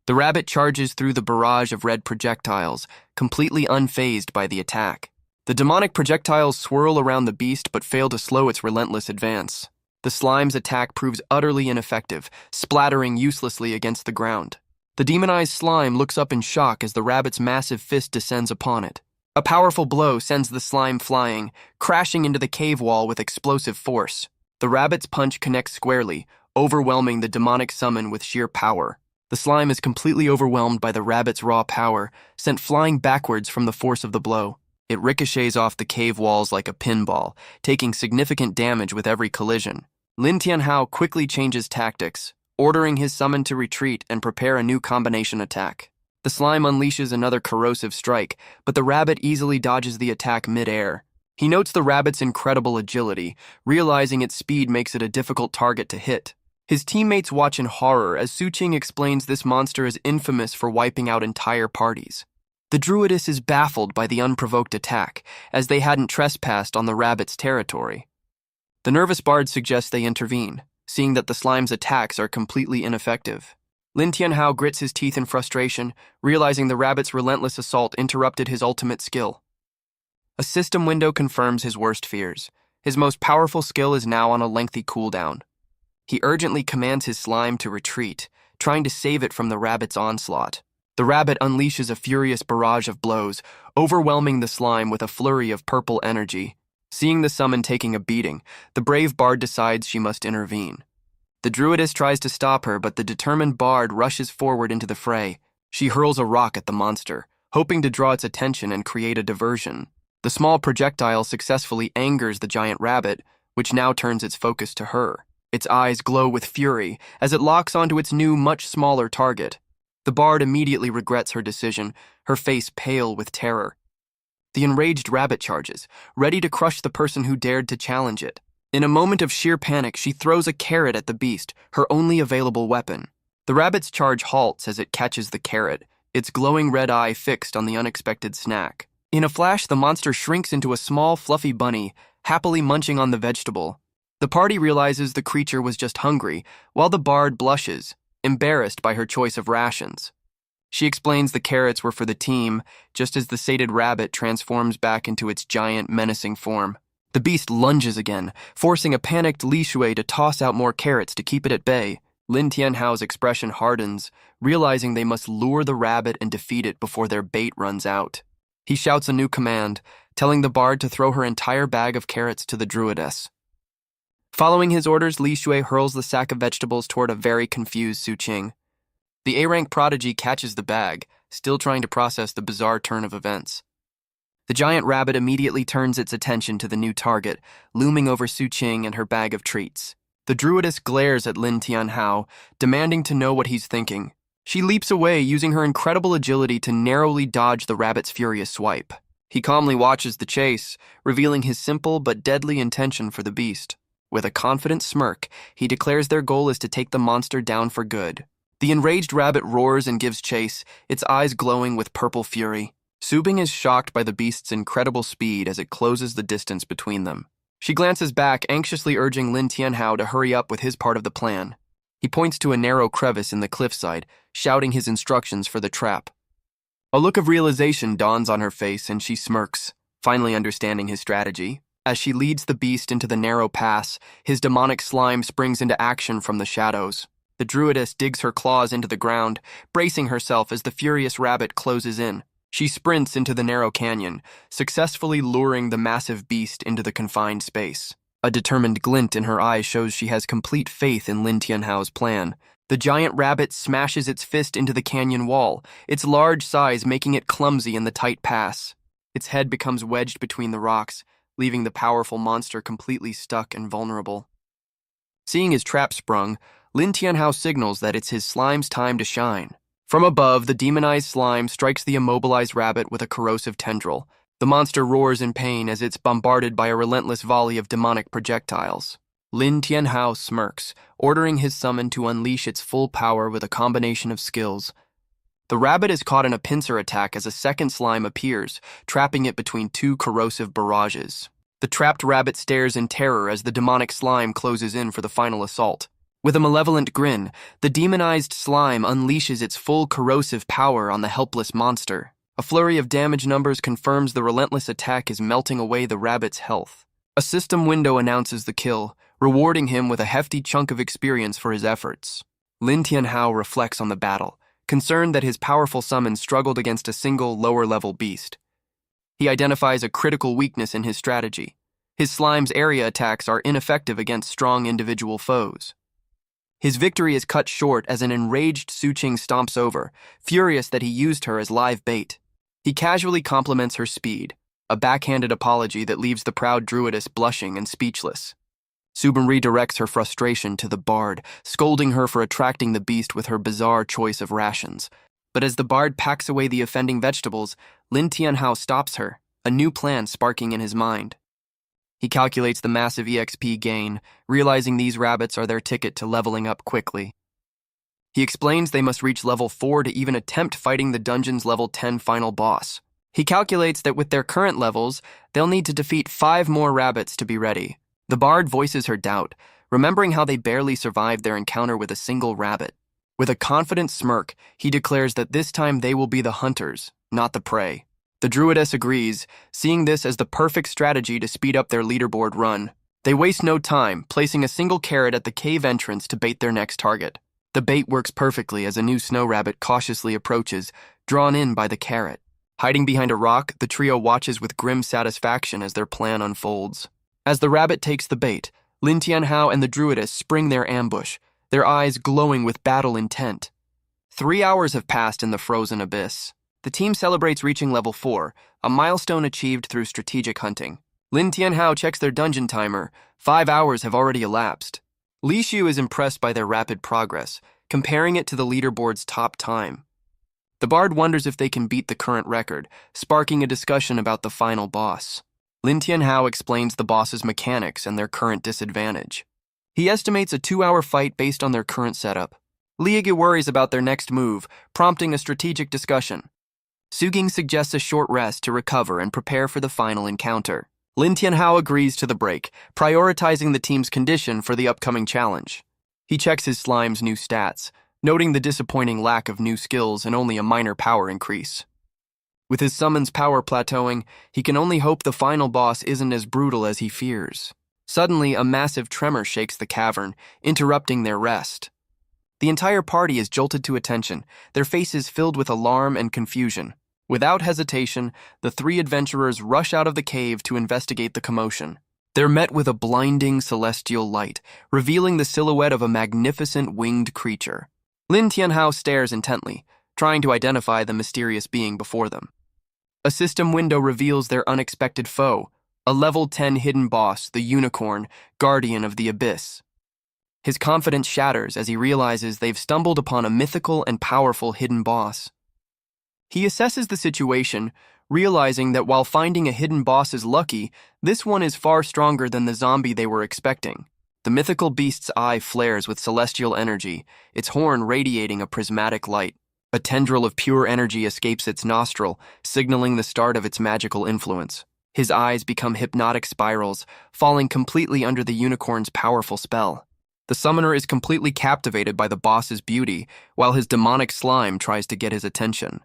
The rabbit charges through the barrage of red projectiles, completely unfazed by the attack. The demonic projectiles swirl around the beast but fail to slow its relentless advance. The slime's attack proves utterly ineffective, splattering uselessly against the ground. The demonized slime looks up in shock as the rabbit's massive fist descends upon it. A powerful blow sends the slime flying, crashing into the cave wall with explosive force. The rabbit's punch connects squarely, overwhelming the demonic summon with sheer power. The slime is completely overwhelmed by the rabbit's raw power, sent flying backwards from the force of the blow. It ricochets off the cave walls like a pinball, taking significant damage with every collision. Lin Tianhao quickly changes tactics, ordering his summon to retreat and prepare a new combination attack. The slime unleashes another corrosive strike, but the rabbit easily dodges the attack mid-air. He notes the rabbit's incredible agility, realizing its speed makes it a difficult target to hit. His teammates watch in horror as Su Qing explains this monster is infamous for wiping out entire parties. The druidess is baffled by the unprovoked attack, as they hadn't trespassed on the rabbit's territory. The nervous bard suggests they intervene, seeing that the slime's attacks are completely ineffective. Lin Tianhao grits his teeth in frustration, realizing the rabbit's relentless assault interrupted his ultimate skill. A system window confirms his worst fears. His most powerful skill is now on a lengthy cooldown. He urgently commands his slime to retreat, trying to save it from the rabbit's onslaught. The rabbit unleashes a furious barrage of blows, overwhelming the slime with a flurry of purple energy. Seeing the summon taking a beating, the brave bard decides she must intervene. The druidess tries to stop her, but the determined bard rushes forward into the fray. She hurls a rock at the monster, hoping to draw its attention and create a diversion. The small projectile successfully angers the giant rabbit, which now turns its focus to her. Its eyes glow with fury as it locks onto its new, much smaller target. The bard immediately regrets her decision, her face pale with terror. The enraged rabbit charges, ready to crush the person who dared to challenge it. In a moment of sheer panic, she throws a carrot at the beast, her only available weapon. The rabbit's charge halts as it catches the carrot, its glowing red eye fixed on the unexpected snack. In a flash, the monster shrinks into a small, fluffy bunny, happily munching on the vegetable. The party realizes the creature was just hungry, while the bard blushes, embarrassed by her choice of rations. She explains the carrots were for the team, just as the sated rabbit transforms back into its giant, menacing form. The beast lunges again, forcing a panicked Li Shui to toss out more carrots to keep it at bay. Lin Tianhao's expression hardens, realizing they must lure the rabbit and defeat it before their bait runs out. He shouts a new command, telling the bard to throw her entire bag of carrots to the druidess. Following his orders, Li Shui hurls the sack of vegetables toward a very confused Su Qing. The A-rank prodigy catches the bag, still trying to process the bizarre turn of events. The giant rabbit immediately turns its attention to the new target, looming over Su Qing and her bag of treats. The druidess glares at Lin Tianhao, demanding to know what he's thinking. She leaps away, using her incredible agility to narrowly dodge the rabbit's furious swipe. He calmly watches the chase, revealing his simple but deadly intention for the beast. With a confident smirk, he declares their goal is to take the monster down for good. The enraged rabbit roars and gives chase, its eyes glowing with purple fury. Su Bing is shocked by the beast's incredible speed as it closes the distance between them. She glances back, anxiously urging Lin Tianhao to hurry up with his part of the plan. He points to a narrow crevice in the cliffside, shouting his instructions for the trap. A look of realization dawns on her face and she smirks, finally understanding his strategy. As she leads the beast into the narrow pass, his demonic slime springs into action from the shadows. The druidess digs her claws into the ground, bracing herself as the furious rabbit closes in. She sprints into the narrow canyon, successfully luring the massive beast into the confined space. A determined glint in her eyes shows she has complete faith in Lin Tianhao's plan. The giant rabbit smashes its fist into the canyon wall, its large size making it clumsy in the tight pass. Its head becomes wedged between the rocks, leaving the powerful monster completely stuck and vulnerable. Seeing his trap sprung, Lin Tianhao signals that it's his slime's time to shine. From above, the demonized slime strikes the immobilized rabbit with a corrosive tendril. The monster roars in pain as it's bombarded by a relentless volley of demonic projectiles. Lin Tianhao smirks, ordering his summon to unleash its full power with a combination of skills. The rabbit is caught in a pincer attack as a second slime appears, trapping it between two corrosive barrages. The trapped rabbit stares in terror as the demonic slime closes in for the final assault. With a malevolent grin, the demonized slime unleashes its full corrosive power on the helpless monster. A flurry of damage numbers confirms the relentless attack is melting away the rabbit's health. A system window announces the kill, rewarding him with a hefty chunk of experience for his efforts. Lin Tianhao reflects on the battle, concerned that his powerful summon struggled against a single lower-level beast. He identifies a critical weakness in his strategy. His slime's area attacks are ineffective against strong individual foes. His victory is cut short as an enraged Su Qing stomps over, furious that he used her as live bait. He casually compliments her speed, a backhanded apology that leaves the proud druidess blushing and speechless. Su Bing redirects her frustration to the bard, scolding her for attracting the beast with her bizarre choice of rations. But as the bard packs away the offending vegetables, Lin Tianhao stops her, a new plan sparking in his mind. He calculates the massive EXP gain, realizing these rabbits are their ticket to leveling up quickly. He explains they must reach level 4 to even attempt fighting the dungeon's level 10 final boss. He calculates that with their current levels, they'll need to defeat 5 more rabbits to be ready. The bard voices her doubt, remembering how they barely survived their encounter with a single rabbit. With a confident smirk, he declares that this time they will be the hunters, not the prey. The druidess agrees, seeing this as the perfect strategy to speed up their leaderboard run. They waste no time, placing a single carrot at the cave entrance to bait their next target. The bait works perfectly as a new snow rabbit cautiously approaches, drawn in by the carrot. Hiding behind a rock, the trio watches with grim satisfaction as their plan unfolds. As the rabbit takes the bait, Lin Tianhao and the druidess spring their ambush, their eyes glowing with battle intent. 3 hours have passed in the frozen abyss. The team celebrates reaching level 4, a milestone achieved through strategic hunting. Lin Tianhao checks their dungeon timer. 5 hours have already elapsed. Li Xiu is impressed by their rapid progress, comparing it to the leaderboard's top time. The bard wonders if they can beat the current record, sparking a discussion about the final boss. Lin Tianhao explains the boss's mechanics and their current disadvantage. He estimates a 2-hour fight based on their current setup. Li Yige worries about their next move, prompting a strategic discussion. Su Ging suggests a short rest to recover and prepare for the final encounter. Lin Tianhao agrees to the break, prioritizing the team's condition for the upcoming challenge. He checks his slime's new stats, noting the disappointing lack of new skills and only a minor power increase. With his summon's power plateauing, he can only hope the final boss isn't as brutal as he fears. Suddenly, a massive tremor shakes the cavern, interrupting their rest. The entire party is jolted to attention, their faces filled with alarm and confusion. Without hesitation, the 3 adventurers rush out of the cave to investigate the commotion. They're met with a blinding celestial light, revealing the silhouette of a magnificent winged creature. Lin Tianhao stares intently, trying to identify the mysterious being before them. A system window reveals their unexpected foe, a level 10 hidden boss, the Unicorn, guardian of the abyss. His confidence shatters as he realizes they've stumbled upon a mythical and powerful hidden boss. He assesses the situation, realizing that while finding a hidden boss is lucky, this one is far stronger than the zombie they were expecting. The mythical beast's eye flares with celestial energy, its horn radiating a prismatic light. A tendril of pure energy escapes its nostril, signaling the start of its magical influence. His eyes become hypnotic spirals, falling completely under the unicorn's powerful spell. The summoner is completely captivated by the boss's beauty, while his demonic slime tries to get his attention.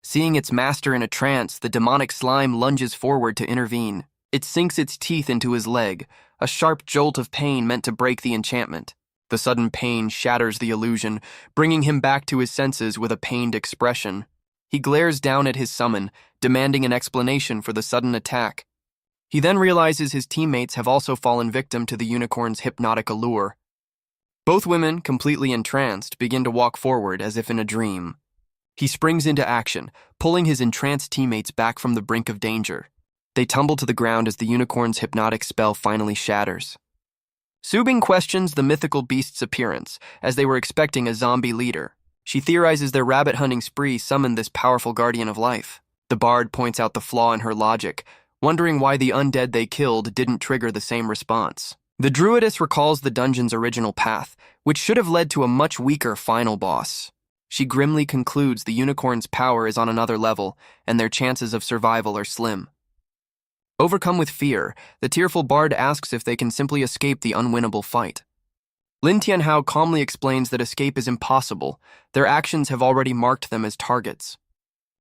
Seeing its master in a trance, the demonic slime lunges forward to intervene. It sinks its teeth into his leg, a sharp jolt of pain meant to break the enchantment. The sudden pain shatters the illusion, bringing him back to his senses with a pained expression. He glares down at his summon, demanding an explanation for the sudden attack. He then realizes his teammates have also fallen victim to the unicorn's hypnotic allure. Both women, completely entranced, begin to walk forward as if in a dream. He springs into action, pulling his entranced teammates back from the brink of danger. They tumble to the ground as the unicorn's hypnotic spell finally shatters. Su Bing questions the mythical beast's appearance, as they were expecting a zombie leader. She theorizes their rabbit-hunting spree summoned this powerful guardian of life. The bard points out the flaw in her logic, wondering why the undead they killed didn't trigger the same response. The druidess recalls the dungeon's original path, which should have led to a much weaker final boss. She grimly concludes the unicorn's power is on another level, and their chances of survival are slim. Overcome with fear, the tearful bard asks if they can simply escape the unwinnable fight. Lin Tianhao calmly explains that escape is impossible. Their actions have already marked them as targets.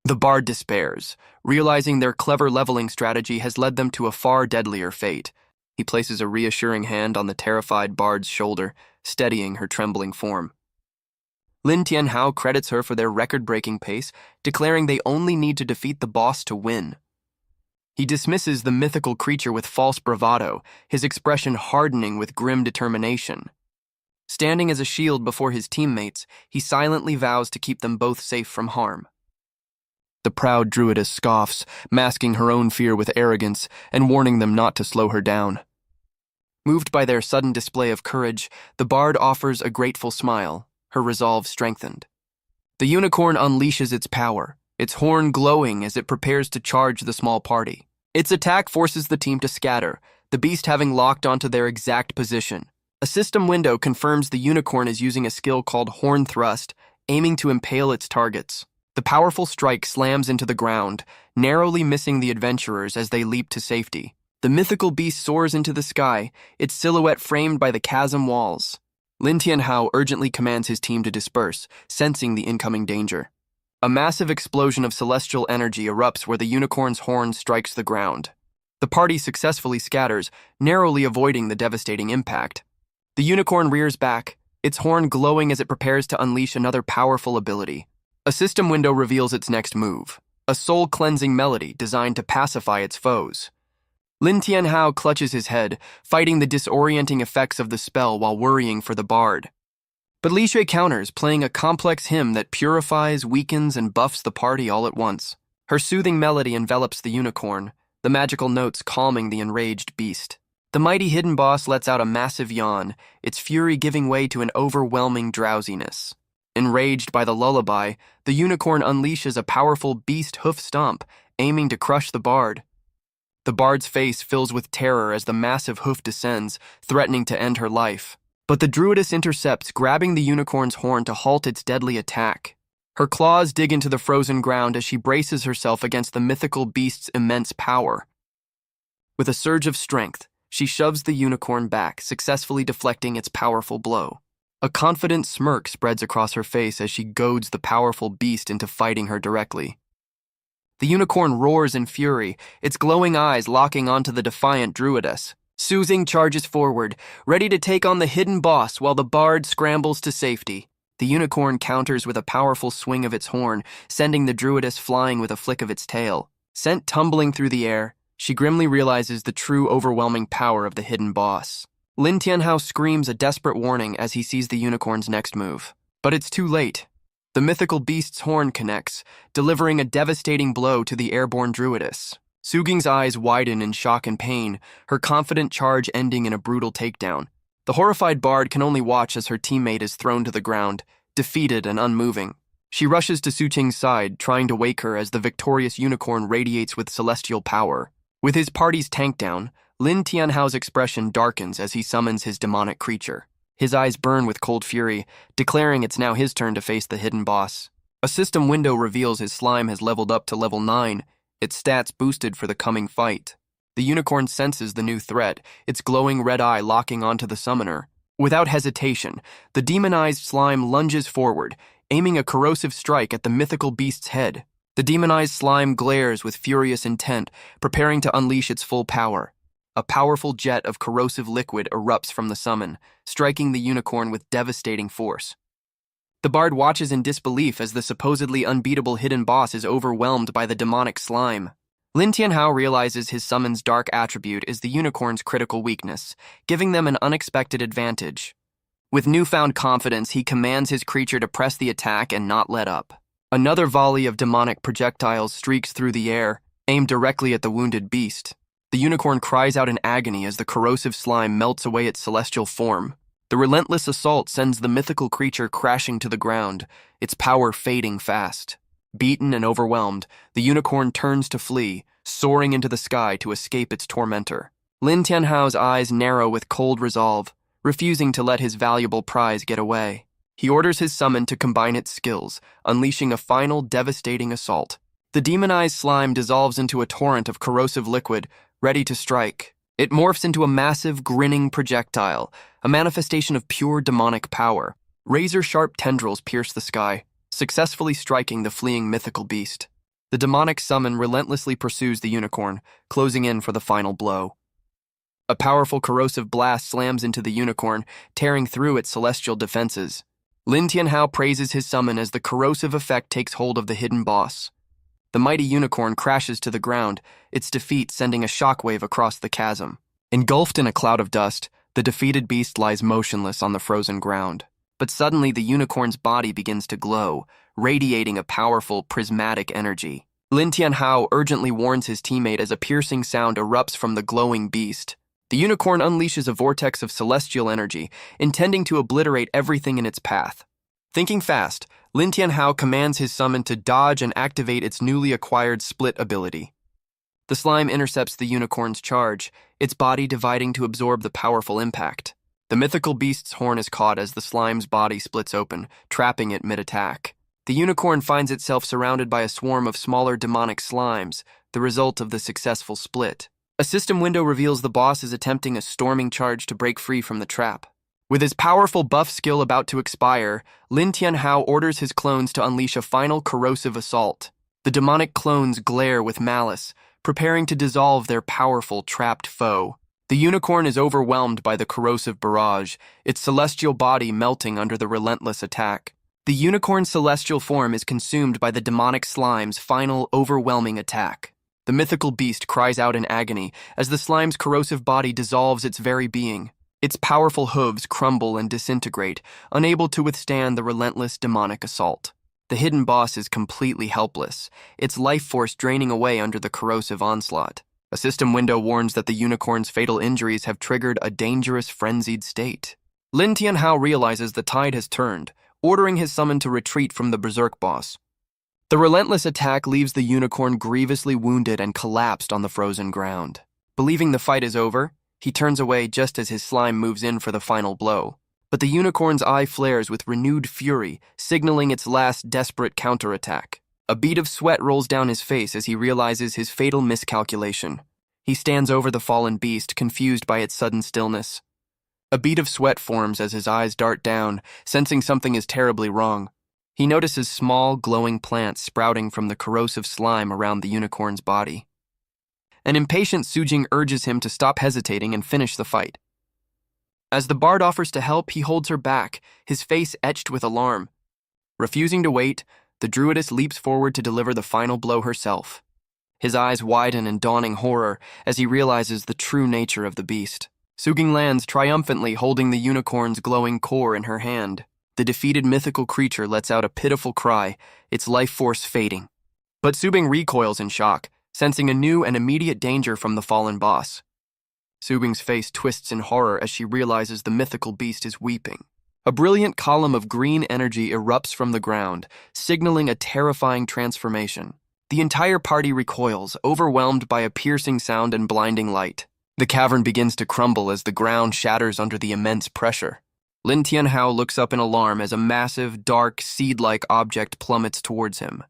The bard despairs, realizing their clever leveling strategy has led them to a far deadlier fate. He places a reassuring hand on the terrified bard's shoulder, steadying her trembling form. Lin Tianhao credits her for their record-breaking pace, declaring they only need to defeat the boss to win. He dismisses the mythical creature with false bravado, his expression hardening with grim determination. Standing as a shield before his teammates, he silently vows to keep them both safe from harm. The proud druidess scoffs, masking her own fear with arrogance and warning them not to slow her down. Moved by their sudden display of courage, the bard offers a grateful smile, her resolve strengthened. The unicorn unleashes its power, its horn glowing as it prepares to charge the small party. Its attack forces the team to scatter, the beast having locked onto their exact position. A system window confirms the unicorn is using a skill called Horn Thrust, aiming to impale its targets. The powerful strike slams into the ground, narrowly missing the adventurers as they leap to safety. The mythical beast soars into the sky, its silhouette framed by the chasm walls. Lin Tianhao urgently commands his team to disperse, sensing the incoming danger. A massive explosion of celestial energy erupts where the unicorn's horn strikes the ground. The party successfully scatters, narrowly avoiding the devastating impact. The unicorn rears back, its horn glowing as it prepares to unleash another powerful ability. A system window reveals its next move, a soul-cleansing melody designed to pacify its foes. Lin Tianhao clutches his head, fighting the disorienting effects of the spell while worrying for the bard. But Li Shui counters, playing a complex hymn that purifies, weakens, and buffs the party all at once. Her soothing melody envelops the unicorn, the magical notes calming the enraged beast. The mighty hidden boss lets out a massive yawn, its fury giving way to an overwhelming drowsiness. Enraged by the lullaby, the unicorn unleashes a powerful beast hoof stomp, aiming to crush the bard. The bard's face fills with terror as the massive hoof descends, threatening to end her life. But the druidess intercepts, grabbing the unicorn's horn to halt its deadly attack. Her claws dig into the frozen ground as she braces herself against the mythical beast's immense power. With a surge of strength, she shoves the unicorn back, successfully deflecting its powerful blow. A confident smirk spreads across her face as she goads the powerful beast into fighting her directly. The unicorn roars in fury, its glowing eyes locking onto the defiant druidess. Su Xing charges forward, ready to take on the hidden boss while the bard scrambles to safety. The unicorn counters with a powerful swing of its horn, sending the druidess flying with a flick of its tail. Sent tumbling through the air, she grimly realizes the true overwhelming power of the hidden boss. Lin Tianhao screams a desperate warning as he sees the unicorn's next move. But it's too late. The mythical beast's horn connects, delivering a devastating blow to the airborne druidess. Su Xing's eyes widen in shock and pain, her confident charge ending in a brutal takedown. The horrified bard can only watch as her teammate is thrown to the ground, defeated and unmoving. She rushes to Su Qing's side, trying to wake her as the victorious unicorn radiates with celestial power. With his party's tank down, Lin Tianhao's expression darkens as he summons his demonic creature. His eyes burn with cold fury, declaring it's now his turn to face the hidden boss. A system window reveals his slime has leveled up to level 9, its stats boosted for the coming fight. The unicorn senses the new threat, its glowing red eye locking onto the summoner. Without hesitation, the demonized slime lunges forward, aiming a corrosive strike at the mythical beast's head. The demonized slime glares with furious intent, preparing to unleash its full power. A powerful jet of corrosive liquid erupts from the summon, striking the unicorn with devastating force. The bard watches in disbelief as the supposedly unbeatable hidden boss is overwhelmed by the demonic slime. Lin Tianhao realizes his summon's dark attribute is the unicorn's critical weakness, giving them an unexpected advantage. With newfound confidence, he commands his creature to press the attack and not let up. Another volley of demonic projectiles streaks through the air, aimed directly at the wounded beast. The unicorn cries out in agony as the corrosive slime melts away its celestial form. The relentless assault sends the mythical creature crashing to the ground, its power fading fast. Beaten and overwhelmed, the unicorn turns to flee, soaring into the sky to escape its tormentor. Lin Tianhao's eyes narrow with cold resolve, refusing to let his valuable prize get away. He orders his summon to combine its skills, unleashing a final devastating assault. The demonized slime dissolves into a torrent of corrosive liquid, ready to strike. It morphs into a massive, grinning projectile, a manifestation of pure demonic power. Razor-sharp tendrils pierce the sky, successfully striking the fleeing mythical beast. The demonic summon relentlessly pursues the unicorn, closing in for the final blow. A powerful corrosive blast slams into the unicorn, tearing through its celestial defenses. Lin Tianhao praises his summon as the corrosive effect takes hold of the hidden boss. The mighty unicorn crashes to the ground, its defeat sending a shockwave across the chasm. Engulfed in a cloud of dust, the defeated beast lies motionless on the frozen ground. But suddenly the unicorn's body begins to glow, radiating a powerful, prismatic energy. Lin Tianhao urgently warns his teammate as a piercing sound erupts from the glowing beast. The unicorn unleashes a vortex of celestial energy, intending to obliterate everything in its path. Thinking fast, Lin Tianhao commands his summon to dodge and activate its newly acquired split ability. The slime intercepts the unicorn's charge, its body dividing to absorb the powerful impact. The mythical beast's horn is caught as the slime's body splits open, trapping it mid-attack. The unicorn finds itself surrounded by a swarm of smaller demonic slimes, the result of the successful split. A system window reveals the boss is attempting a storming charge to break free from the trap. With his powerful buff skill about to expire, Lin Tianhao orders his clones to unleash a final corrosive assault. The demonic clones glare with malice, preparing to dissolve their powerful, trapped foe. The unicorn is overwhelmed by the corrosive barrage, its celestial body melting under the relentless attack. The unicorn's celestial form is consumed by the demonic slime's final, overwhelming attack. The mythical beast cries out in agony as the slime's corrosive body dissolves its very being. Its powerful hooves crumble and disintegrate, unable to withstand the relentless demonic assault. The hidden boss is completely helpless, its life force draining away under the corrosive onslaught. A system window warns that the unicorn's fatal injuries have triggered a dangerous, frenzied state. Lin Tianhao realizes the tide has turned, ordering his summon to retreat from the berserk boss. The relentless attack leaves the unicorn grievously wounded and collapsed on the frozen ground. Believing the fight is over, he turns away just as his slime moves in for the final blow. But the unicorn's eye flares with renewed fury, signaling its last desperate counterattack. A bead of sweat rolls down his face as he realizes his fatal miscalculation. He stands over the fallen beast, confused by its sudden stillness. A bead of sweat forms as his eyes dart down, sensing something is terribly wrong. He notices small, glowing plants sprouting from the corrosive slime around the unicorn's body. An impatient Sujing urges him to stop hesitating and finish the fight. As the bard offers to help, he holds her back, his face etched with alarm. Refusing to wait, the druidess leaps forward to deliver the final blow herself. His eyes widen in dawning horror as he realizes the true nature of the beast. Sujing lands triumphantly, holding the unicorn's glowing core in her hand. The defeated mythical creature lets out a pitiful cry, its life force fading. But Sujing recoils in shock, sensing a new and immediate danger from the fallen boss. Sujing's face twists in horror as she realizes the mythical beast is weeping. A brilliant column of green energy erupts from the ground, signaling a terrifying transformation. The entire party recoils, overwhelmed by a piercing sound and blinding light. The cavern begins to crumble as the ground shatters under the immense pressure. Lin Tianhao looks up in alarm as a massive, dark, seed-like object plummets towards him.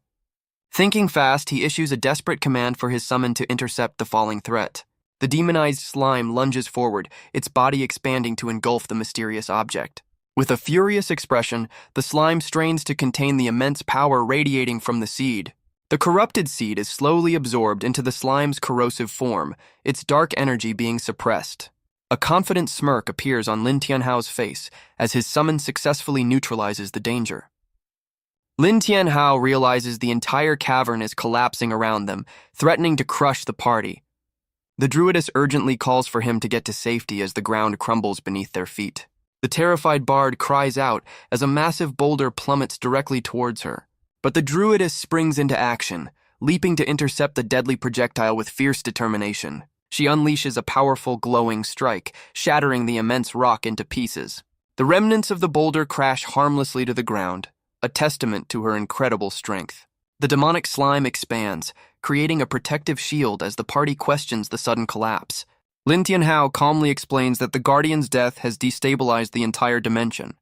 Thinking fast, he issues a desperate command for his summon to intercept the falling threat. The demonized slime lunges forward, its body expanding to engulf the mysterious object. With a furious expression, the slime strains to contain the immense power radiating from the seed. The corrupted seed is slowly absorbed into the slime's corrosive form, its dark energy being suppressed. A confident smirk appears on Lin Tianhao's face as his summon successfully neutralizes the danger. Lin Tianhao realizes the entire cavern is collapsing around them, threatening to crush the party. The druidess urgently calls for him to get to safety as the ground crumbles beneath their feet. The terrified bard cries out as a massive boulder plummets directly towards her. But the druidess springs into action, leaping to intercept the deadly projectile with fierce determination. She unleashes a powerful, glowing strike, shattering the immense rock into pieces. The remnants of the boulder crash harmlessly to the ground, a testament to her incredible strength. The demonic slime expands, creating a protective shield as the party questions the sudden collapse. Lin Tianhao calmly explains that the Guardian's death has destabilized the entire dimension.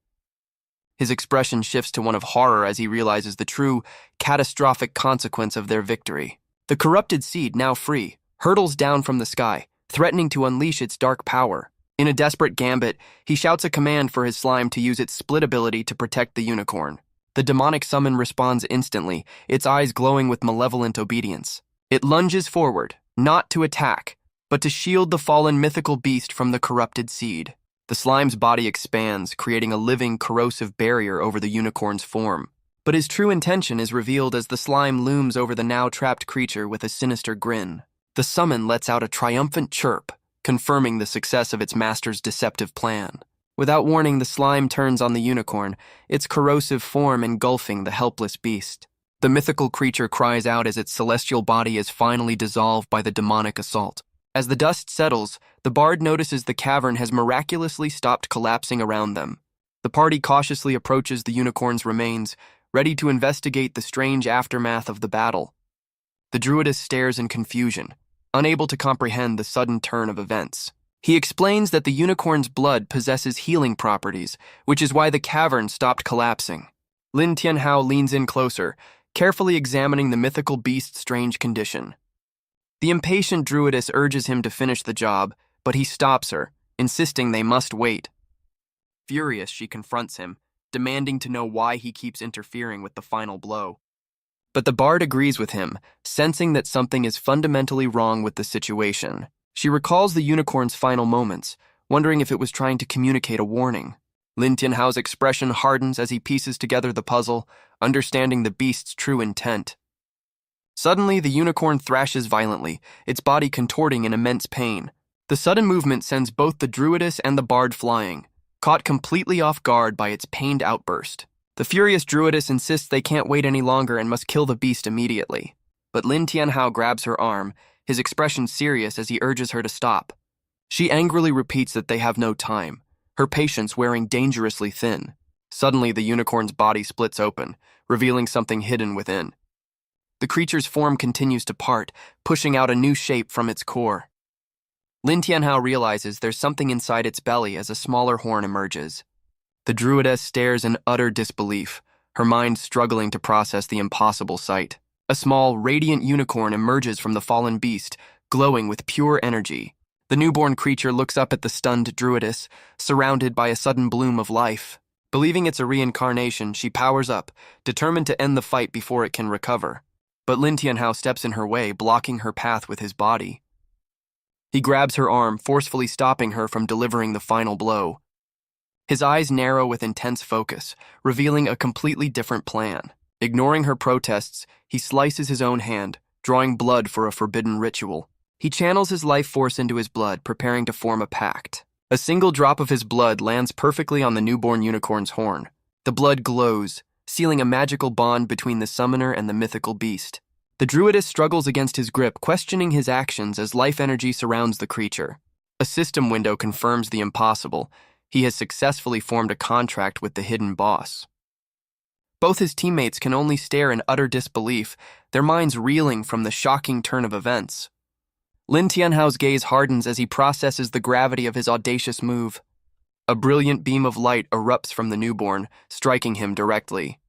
His expression shifts to one of horror as he realizes the true, catastrophic consequence of their victory. The corrupted seed, now free, hurtles down from the sky, threatening to unleash its dark power. In a desperate gambit, he shouts a command for his slime to use its split ability to protect the unicorn. The demonic summon responds instantly, its eyes glowing with malevolent obedience. It lunges forward, not to attack, but to shield the fallen mythical beast from the corrupted seed. The slime's body expands, creating a living, corrosive barrier over the unicorn's form. But his true intention is revealed as the slime looms over the now trapped creature with a sinister grin. The summon lets out a triumphant chirp, confirming the success of its master's deceptive plan. Without warning, the slime turns on the unicorn, its corrosive form engulfing the helpless beast. The mythical creature cries out as its celestial body is finally dissolved by the demonic assault. As the dust settles, the bard notices the cavern has miraculously stopped collapsing around them. The party cautiously approaches the unicorn's remains, ready to investigate the strange aftermath of the battle. The druidess stares in confusion, unable to comprehend the sudden turn of events. He explains that the unicorn's blood possesses healing properties, which is why the cavern stopped collapsing. Lin Tianhao leans in closer, carefully examining the mythical beast's strange condition. The impatient druidess urges him to finish the job, but he stops her, insisting they must wait. Furious, she confronts him, demanding to know why he keeps interfering with the final blow. But the bard agrees with him, sensing that something is fundamentally wrong with the situation. She recalls the unicorn's final moments, wondering if it was trying to communicate a warning. Lin Tianhao's expression hardens as he pieces together the puzzle, understanding the beast's true intent. Suddenly, the unicorn thrashes violently, its body contorting in immense pain. The sudden movement sends both the druidess and the bard flying, caught completely off guard by its pained outburst. The furious druidess insists they can't wait any longer and must kill the beast immediately. But Lin Tianhao grabs her arm, his expression serious as he urges her to stop. She angrily repeats that they have no time, her patience wearing dangerously thin. Suddenly, the unicorn's body splits open, revealing something hidden within. The creature's form continues to part, pushing out a new shape from its core. Lin Tianhao realizes there's something inside its belly as a smaller horn emerges. The druidess stares in utter disbelief, her mind struggling to process the impossible sight. A small, radiant unicorn emerges from the fallen beast, glowing with pure energy. The newborn creature looks up at the stunned druidess, surrounded by a sudden bloom of life. Believing it's a reincarnation, she powers up, determined to end the fight before it can recover. But Lin Tianhao steps in her way, blocking her path with his body. He grabs her arm, forcefully stopping her from delivering the final blow. His eyes narrow with intense focus, revealing a completely different plan. Ignoring her protests, he slices his own hand, drawing blood for a forbidden ritual. He channels his life force into his blood, preparing to form a pact. A single drop of his blood lands perfectly on the newborn unicorn's horn. The blood glows, sealing a magical bond between the summoner and the mythical beast. The druidess struggles against his grip, questioning his actions as life energy surrounds the creature. A system window confirms the impossible. He has successfully formed a contract with the hidden boss. Both his teammates can only stare in utter disbelief, their minds reeling from the shocking turn of events. Lin Tianhao's gaze hardens as he processes the gravity of his audacious move. A brilliant beam of light erupts from the newborn, striking him directly.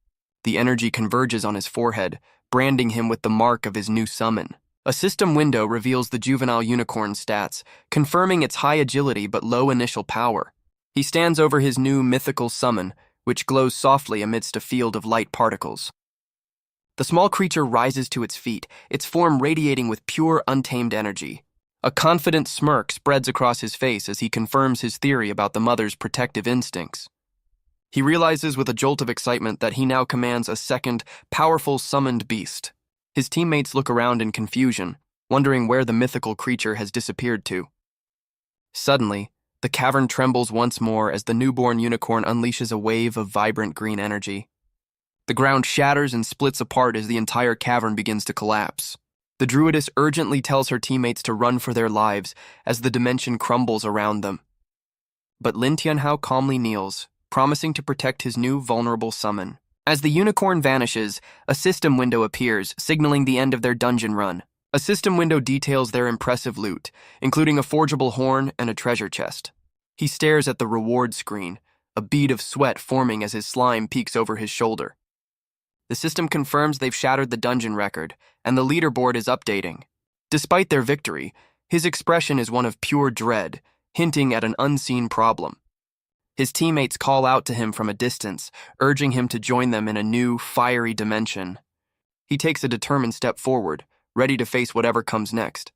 The energy converges on his forehead, branding him with the mark of his new summon. A system window reveals the juvenile unicorn's stats, confirming its high agility but low initial power. He stands over his new mythical summon, which glows softly amidst a field of light particles. The small creature rises to its feet, its form radiating with pure, untamed energy. A confident smirk spreads across his face as he confirms his theory about the mother's protective instincts. He realizes with a jolt of excitement that he now commands a second, powerful summoned beast. His teammates look around in confusion, wondering where the mythical creature has disappeared to. Suddenly, the cavern trembles once more as the newborn unicorn unleashes a wave of vibrant green energy. The ground shatters and splits apart as the entire cavern begins to collapse. The druidess urgently tells her teammates to run for their lives as the dimension crumbles around them. But Lin Tianhao calmly kneels, promising to protect his new vulnerable summon. As the unicorn vanishes, a system window appears, signaling the end of their dungeon run. A system window details their impressive loot, including a forgeable horn and a treasure chest. He stares at the reward screen, a bead of sweat forming as his slime peeks over his shoulder. The system confirms they've shattered the dungeon record, and the leaderboard is updating. Despite their victory, his expression is one of pure dread, hinting at an unseen problem. His teammates call out to him from a distance, urging him to join them in a new, fiery dimension. He takes a determined step forward, ready to face whatever comes next.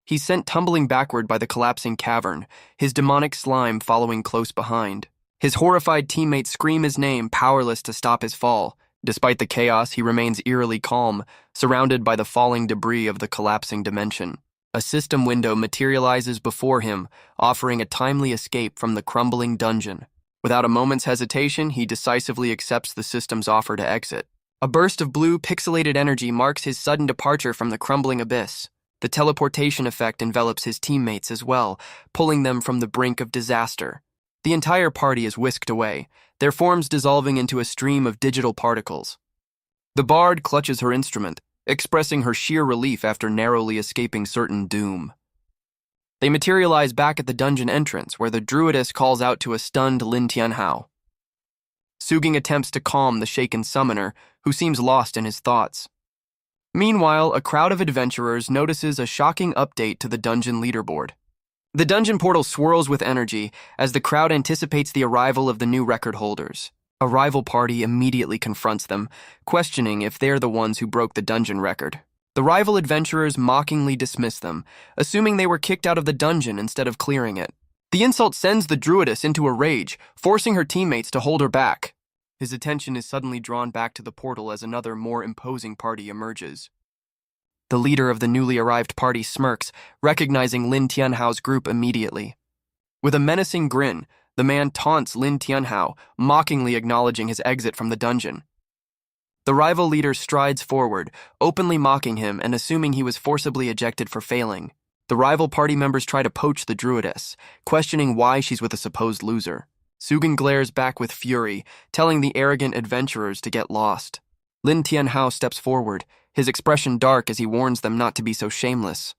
He's sent tumbling backward by the collapsing cavern, his demonic slime following close behind. His horrified teammates scream his name, powerless to stop his fall. Despite the chaos, he remains eerily calm, surrounded by the falling debris of the collapsing dimension. A system window materializes before him, offering a timely escape from the crumbling dungeon. Without a moment's hesitation, he decisively accepts the system's offer to exit. A burst of blue, pixelated energy marks his sudden departure from the crumbling abyss. The teleportation effect envelops his teammates as well, pulling them from the brink of disaster. The entire party is whisked away, their forms dissolving into a stream of digital particles. The bard clutches her instrument, expressing her sheer relief after narrowly escaping certain doom. They materialize back at the dungeon entrance, where the druidess calls out to a stunned Lin Tianhao. Suging attempts to calm the shaken summoner, who seems lost in his thoughts. Meanwhile, a crowd of adventurers notices a shocking update to the dungeon leaderboard. The dungeon portal swirls with energy as the crowd anticipates the arrival of the new record holders. A rival party immediately confronts them, questioning if they're the ones who broke the dungeon record. The rival adventurers mockingly dismiss them, assuming they were kicked out of the dungeon instead of clearing it. The insult sends the druidess into a rage, forcing her teammates to hold her back. His attention is suddenly drawn back to the portal as another, more imposing party emerges. The leader of the newly arrived party smirks, recognizing Lin Tianhao's group immediately. With a menacing grin, the man taunts Lin Tianhao, mockingly acknowledging his exit from the dungeon. The rival leader strides forward, openly mocking him and assuming he was forcibly ejected for failing. The rival party members try to poach the druidess, questioning why she's with a supposed loser. Sugan glares back with fury, telling the arrogant adventurers to get lost. Lin Tianhao steps forward, his expression dark as he warns them not to be so shameless.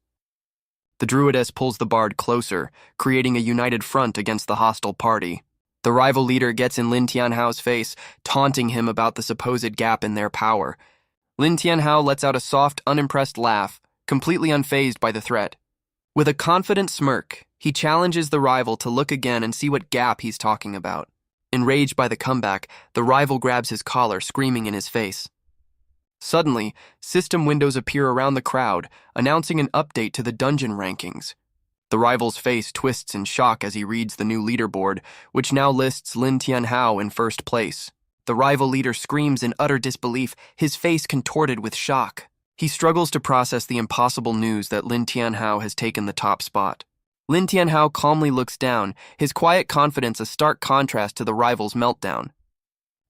The druidess pulls the bard closer, creating a united front against the hostile party. The rival leader gets in Lin Tianhao's face, taunting him about the supposed gap in their power. Lin Tianhao lets out a soft, unimpressed laugh, completely unfazed by the threat. With a confident smirk, he challenges the rival to look again and see what gap he's talking about. Enraged by the comeback, the rival grabs his collar, screaming in his face. Suddenly, system windows appear around the crowd, announcing an update to the dungeon rankings. The rival's face twists in shock as he reads the new leaderboard, which now lists Lin Tianhao in first place. The rival leader screams in utter disbelief, his face contorted with shock. He struggles to process the impossible news that Lin Tianhao has taken the top spot. Lin Tianhao calmly looks down, his quiet confidence a stark contrast to the rival's meltdown.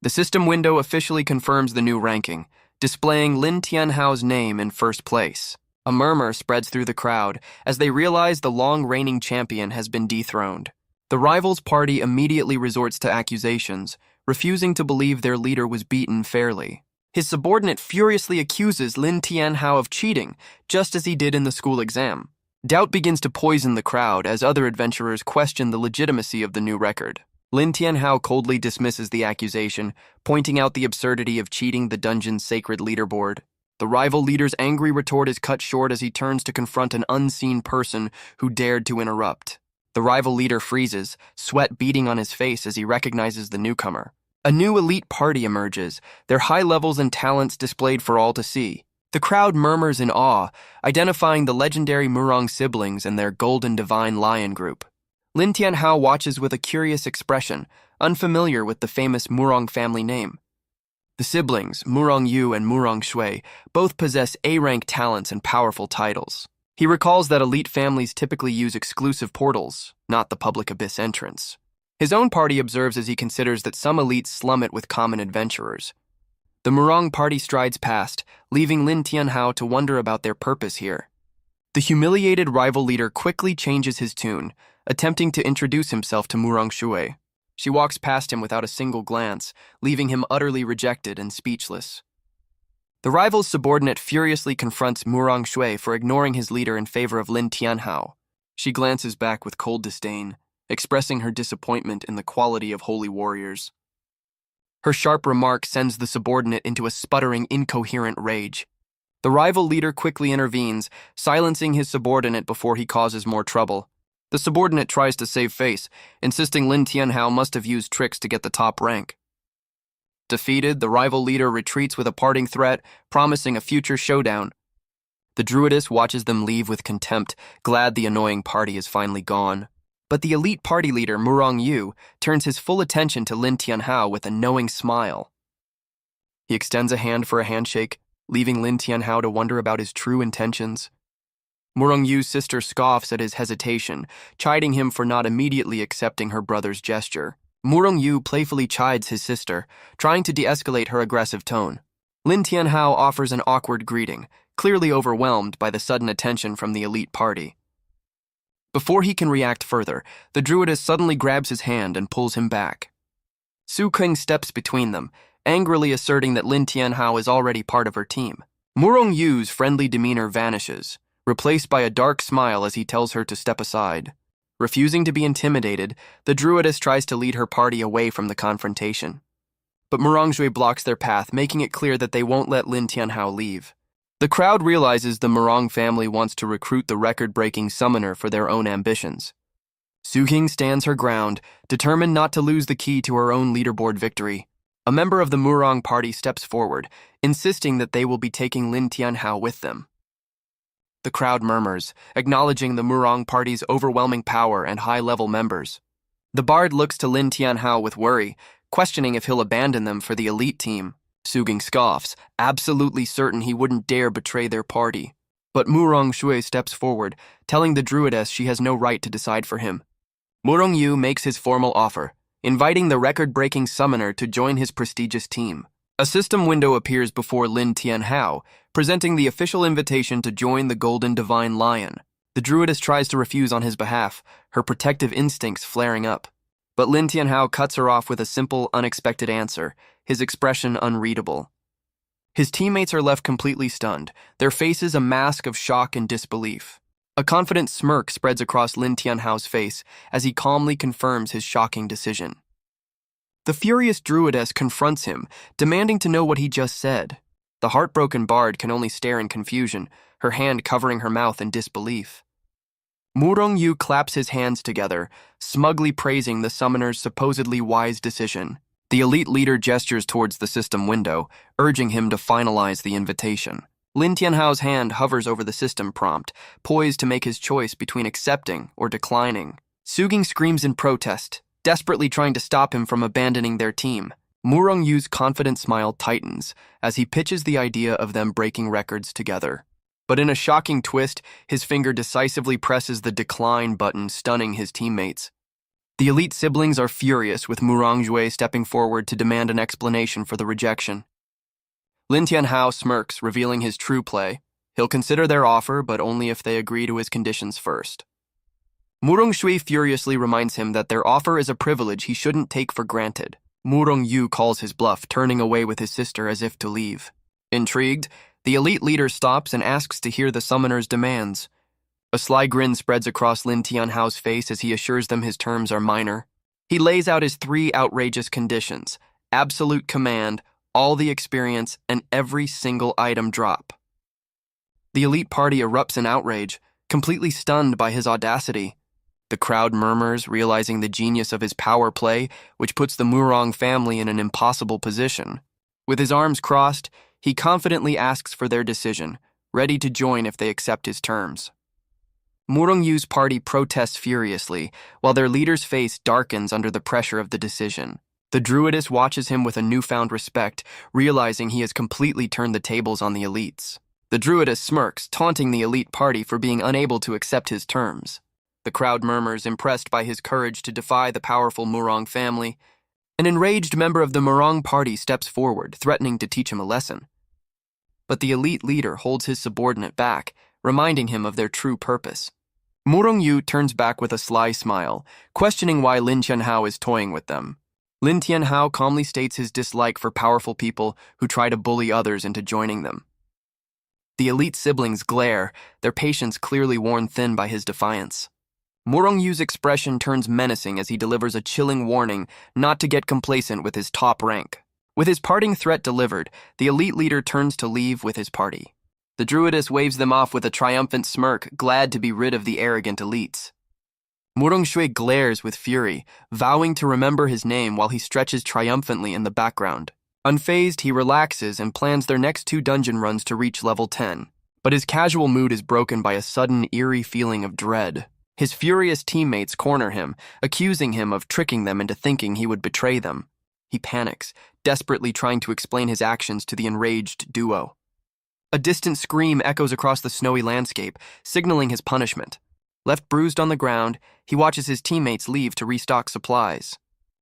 The system window officially confirms the new ranking, displaying Lin Tianhao's name in first place. A murmur spreads through the crowd as they realize the long-reigning champion has been dethroned. The rivals' party immediately resorts to accusations, refusing to believe their leader was beaten fairly. His subordinate furiously accuses Lin Tianhao of cheating, just as he did in the school exam. Doubt begins to poison the crowd as other adventurers question the legitimacy of the new record. Lin Tianhao coldly dismisses the accusation, pointing out the absurdity of cheating the dungeon's sacred leaderboard. The rival leader's angry retort is cut short as he turns to confront an unseen person who dared to interrupt. The rival leader freezes, sweat beading on his face as he recognizes the newcomer. A new elite party emerges, their high levels and talents displayed for all to see. The crowd murmurs in awe, identifying the legendary Murong siblings and their golden divine lion group. Lin Tianhao watches with a curious expression, unfamiliar with the famous Murong family name. The siblings, Murong Yu and Murong Shui, both possess A-rank talents and powerful titles. He recalls that elite families typically use exclusive portals, not the public abyss entrance. His own party observes as he considers that some elites slum it with common adventurers. The Murong party strides past, leaving Lin Tianhao to wonder about their purpose here. The humiliated rival leader quickly changes his tune, attempting to introduce himself to Murong Shui. She walks past him without a single glance, leaving him utterly rejected and speechless. The rival's subordinate furiously confronts Murong Shui for ignoring his leader in favor of Lin Tianhao. She glances back with cold disdain, expressing her disappointment in the quality of holy warriors. Her sharp remark sends the subordinate into a sputtering, incoherent rage. The rival leader quickly intervenes, silencing his subordinate before he causes more trouble. The subordinate tries to save face, insisting Lin Tianhao must have used tricks to get the top rank. Defeated, the rival leader retreats with a parting threat, promising a future showdown. The druidess watches them leave with contempt, glad the annoying party is finally gone. But the elite party leader, Murong Yu, turns his full attention to Lin Tianhao with a knowing smile. He extends a hand for a handshake, leaving Lin Tianhao to wonder about his true intentions. Murong Yu's sister scoffs at his hesitation, chiding him for not immediately accepting her brother's gesture. Murong Yu playfully chides his sister, trying to de-escalate her aggressive tone. Lin Tianhao offers an awkward greeting, clearly overwhelmed by the sudden attention from the elite party. Before he can react further, the druidess suddenly grabs his hand and pulls him back. Su Keng steps between them, angrily asserting that Lin Tianhao is already part of her team. Murong Yu's friendly demeanor vanishes, replaced by a dark smile as he tells her to step aside. Refusing to be intimidated, the druidess tries to lead her party away from the confrontation. But Murong Shui blocks their path, making it clear that they won't let Lin Tianhao leave. The crowd realizes the Murong family wants to recruit the record-breaking summoner for their own ambitions. Suking stands her ground, determined not to lose the key to her own leaderboard victory. A member of the Murong party steps forward, insisting that they will be taking Lin Tianhao with them. The crowd murmurs, acknowledging the Murong party's overwhelming power and high-level members. The bard looks to Lin Tianhao with worry, questioning if he'll abandon them for the elite team. Suging scoffs, absolutely certain he wouldn't dare betray their party. But Murong Shui steps forward, telling the druidess she has no right to decide for him. Murong Yu makes his formal offer, inviting the record-breaking summoner to join his prestigious team. A system window appears before Lin Tianhao, presenting the official invitation to join the Golden Divine Lion. The druidess tries to refuse on his behalf, her protective instincts flaring up. But Lin Tianhao cuts her off with a simple, unexpected answer, his expression unreadable. His teammates are left completely stunned, their faces a mask of shock and disbelief. A confident smirk spreads across Lin Tianhao's face as he calmly confirms his shocking decision. The furious druidess confronts him, demanding to know what he just said. The heartbroken bard can only stare in confusion, her hand covering her mouth in disbelief. Murong Yu claps his hands together, smugly praising the summoner's supposedly wise decision. The elite leader gestures towards the system window, urging him to finalize the invitation. Lin Tianhao's hand hovers over the system prompt, poised to make his choice between accepting or declining. Suging screams in protest, desperately trying to stop him from abandoning their team. Murong Yu's confident smile tightens as he pitches the idea of them breaking records together. But in a shocking twist, his finger decisively presses the decline button, stunning his teammates. The elite siblings are furious, with Murong Shui stepping forward to demand an explanation for the rejection. Lin Tianhao smirks, revealing his true play. He'll consider their offer, but only if they agree to his conditions first. Murong Shui furiously reminds him that their offer is a privilege he shouldn't take for granted. Murong Yu calls his bluff, turning away with his sister as if to leave. Intrigued, the elite leader stops and asks to hear the summoner's demands. A sly grin spreads across Lin Tianhao's face as he assures them his terms are minor. He lays out his 3 outrageous conditions: absolute command, all the experience, and every single item drop. The elite party erupts in outrage, completely stunned by his audacity. The crowd murmurs, realizing the genius of his power play, which puts the Murong family in an impossible position. With his arms crossed, he confidently asks for their decision, ready to join if they accept his terms. Murong Yu's party protests furiously, while their leader's face darkens under the pressure of the decision. The druidess watches him with a newfound respect, realizing he has completely turned the tables on the elites. The druidess smirks, taunting the elite party for being unable to accept his terms. The crowd murmurs, impressed by his courage to defy the powerful Murong family. An enraged member of the Murong party steps forward, threatening to teach him a lesson. But the elite leader holds his subordinate back, reminding him of their true purpose. Murong Yu turns back with a sly smile, questioning why Lin Tianhao is toying with them. Lin Tianhao calmly states his dislike for powerful people who try to bully others into joining them. The elite siblings glare, their patience clearly worn thin by his defiance. Murong Yu's expression turns menacing as he delivers a chilling warning not to get complacent with his top rank. With his parting threat delivered, the elite leader turns to leave with his party. The druidess waves them off with a triumphant smirk, glad to be rid of the arrogant elites. Murong Shui glares with fury, vowing to remember his name while he stretches triumphantly in the background. Unfazed, he relaxes and plans their next 2 dungeon runs to reach level 10. But his casual mood is broken by a sudden, eerie feeling of dread. His furious teammates corner him, accusing him of tricking them into thinking he would betray them. He panics, desperately trying to explain his actions to the enraged duo. A distant scream echoes across the snowy landscape, signaling his punishment. Left bruised on the ground, he watches his teammates leave to restock supplies.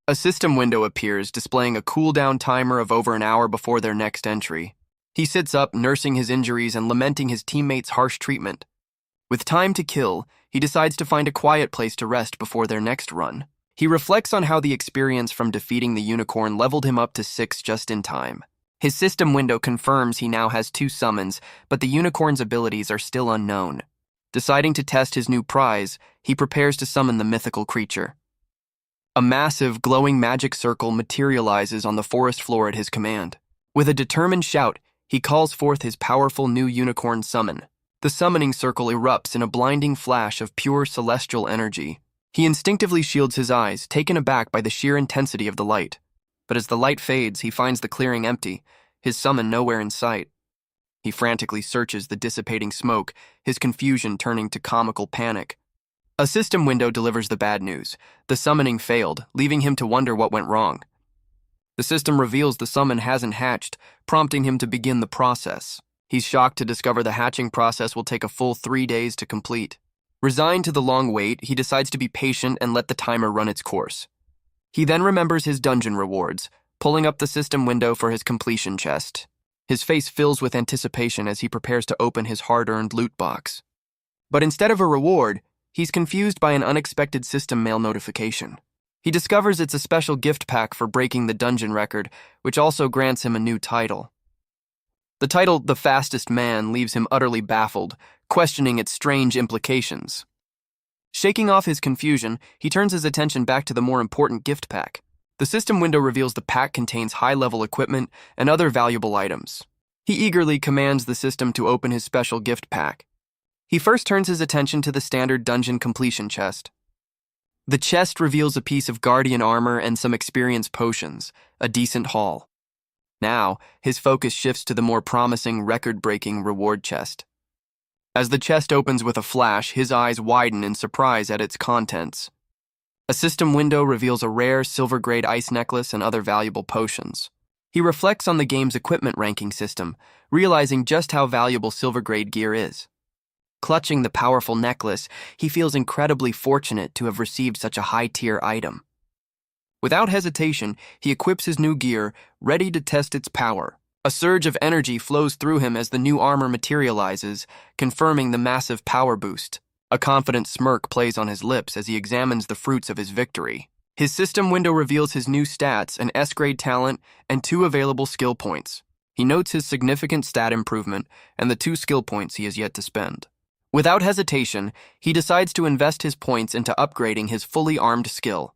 A system window appears, displaying a cooldown timer of over an hour before their next entry. He sits up, nursing his injuries and lamenting his teammates' harsh treatment. With time to kill, he decides to find a quiet place to rest before their next run. He reflects on how the experience from defeating the unicorn leveled him up to 6 just in time. His system window confirms he now has 2 summons, but the unicorn's abilities are still unknown. Deciding to test his new prize, he prepares to summon the mythical creature. A massive, glowing magic circle materializes on the forest floor at his command. With a determined shout, He calls forth his powerful new unicorn summon. The summoning circle erupts in a blinding flash of pure celestial energy. He instinctively shields his eyes, taken aback by the sheer intensity of the light. But as the light fades, he finds the clearing empty, his summon nowhere in sight. He frantically searches the dissipating smoke, his confusion turning to comical panic. A system window delivers the bad news. The summoning failed, leaving him to wonder what went wrong. The system reveals the summon hasn't hatched, prompting him to begin the process. He's shocked to discover the hatching process will take a full 3 days to complete. Resigned to the long wait, he decides to be patient and let the timer run its course. He then remembers his dungeon rewards, pulling up the system window for his completion chest. His face fills with anticipation as he prepares to open his hard-earned loot box. But instead of a reward, he's confused by an unexpected system mail notification. He discovers it's a special gift pack for breaking the dungeon record, which also grants him a new title. The title, The Fastest Man, leaves him utterly baffled, questioning its strange implications. Shaking off his confusion, he turns his attention back to the more important gift pack. The system window reveals the pack contains high-level equipment and other valuable items. He eagerly commands the system to open his special gift pack. He first turns his attention to the standard dungeon completion chest. The chest reveals a piece of guardian armor and some experience potions, a decent haul. Now, his focus shifts to the more promising record-breaking reward chest. As the chest opens with a flash, his eyes widen in surprise at its contents. A system window reveals a rare silver-grade ice necklace and other valuable potions. He reflects on the game's equipment ranking system, realizing just how valuable silver-grade gear is. Clutching the powerful necklace, he feels incredibly fortunate to have received such a high-tier item. Without hesitation, he equips his new gear, ready to test its power. A surge of energy flows through him as the new armor materializes, confirming the massive power boost. A confident smirk plays on his lips as he examines the fruits of his victory. His system window reveals his new stats, an S-grade talent, and 2 available skill points. He notes his significant stat improvement and the 2 skill points he has yet to spend. Without hesitation, he decides to invest his points into upgrading his fully armed skill.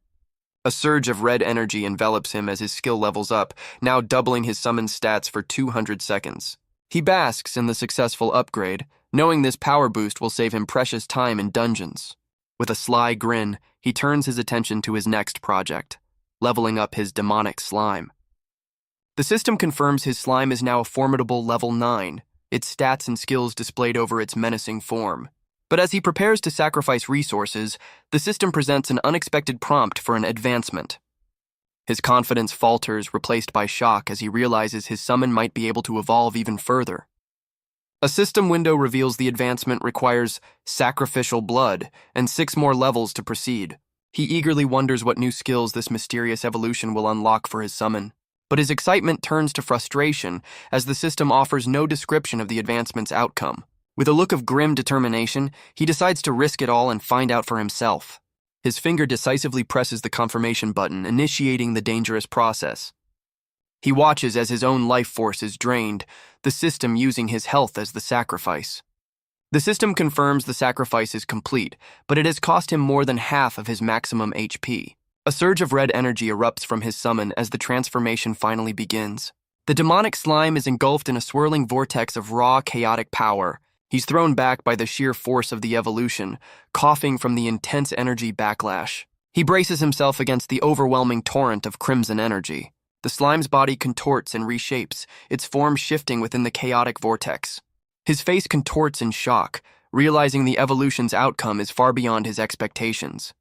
A surge of red energy envelops him as his skill levels up, now doubling his summon stats for 200 seconds. He basks in the successful upgrade, knowing this power boost will save him precious time in dungeons. With a sly grin, he turns his attention to his next project, leveling up his demonic slime. The system confirms his slime is now a formidable level 9, its stats and skills displayed over its menacing form. But as he prepares to sacrifice resources, the system presents an unexpected prompt for an advancement. His confidence falters, replaced by shock as he realizes his summon might be able to evolve even further. A system window reveals the advancement requires sacrificial blood and 6 more levels to proceed. He eagerly wonders what new skills this mysterious evolution will unlock for his summon. But his excitement turns to frustration as the system offers no description of the advancement's outcome. With a look of grim determination, he decides to risk it all and find out for himself. His finger decisively presses the confirmation button, initiating the dangerous process. He watches as his own life force is drained, the system using his health as the sacrifice. The system confirms the sacrifice is complete, but it has cost him more than half of his maximum HP. A surge of red energy erupts from his summon as the transformation finally begins. The demonic slime is engulfed in a swirling vortex of raw, chaotic power. He's thrown back by the sheer force of the evolution, coughing from the intense energy backlash. He braces himself against the overwhelming torrent of crimson energy. The slime's body contorts and reshapes, its form shifting within the chaotic vortex. His face contorts in shock, realizing the evolution's outcome is far beyond his expectations.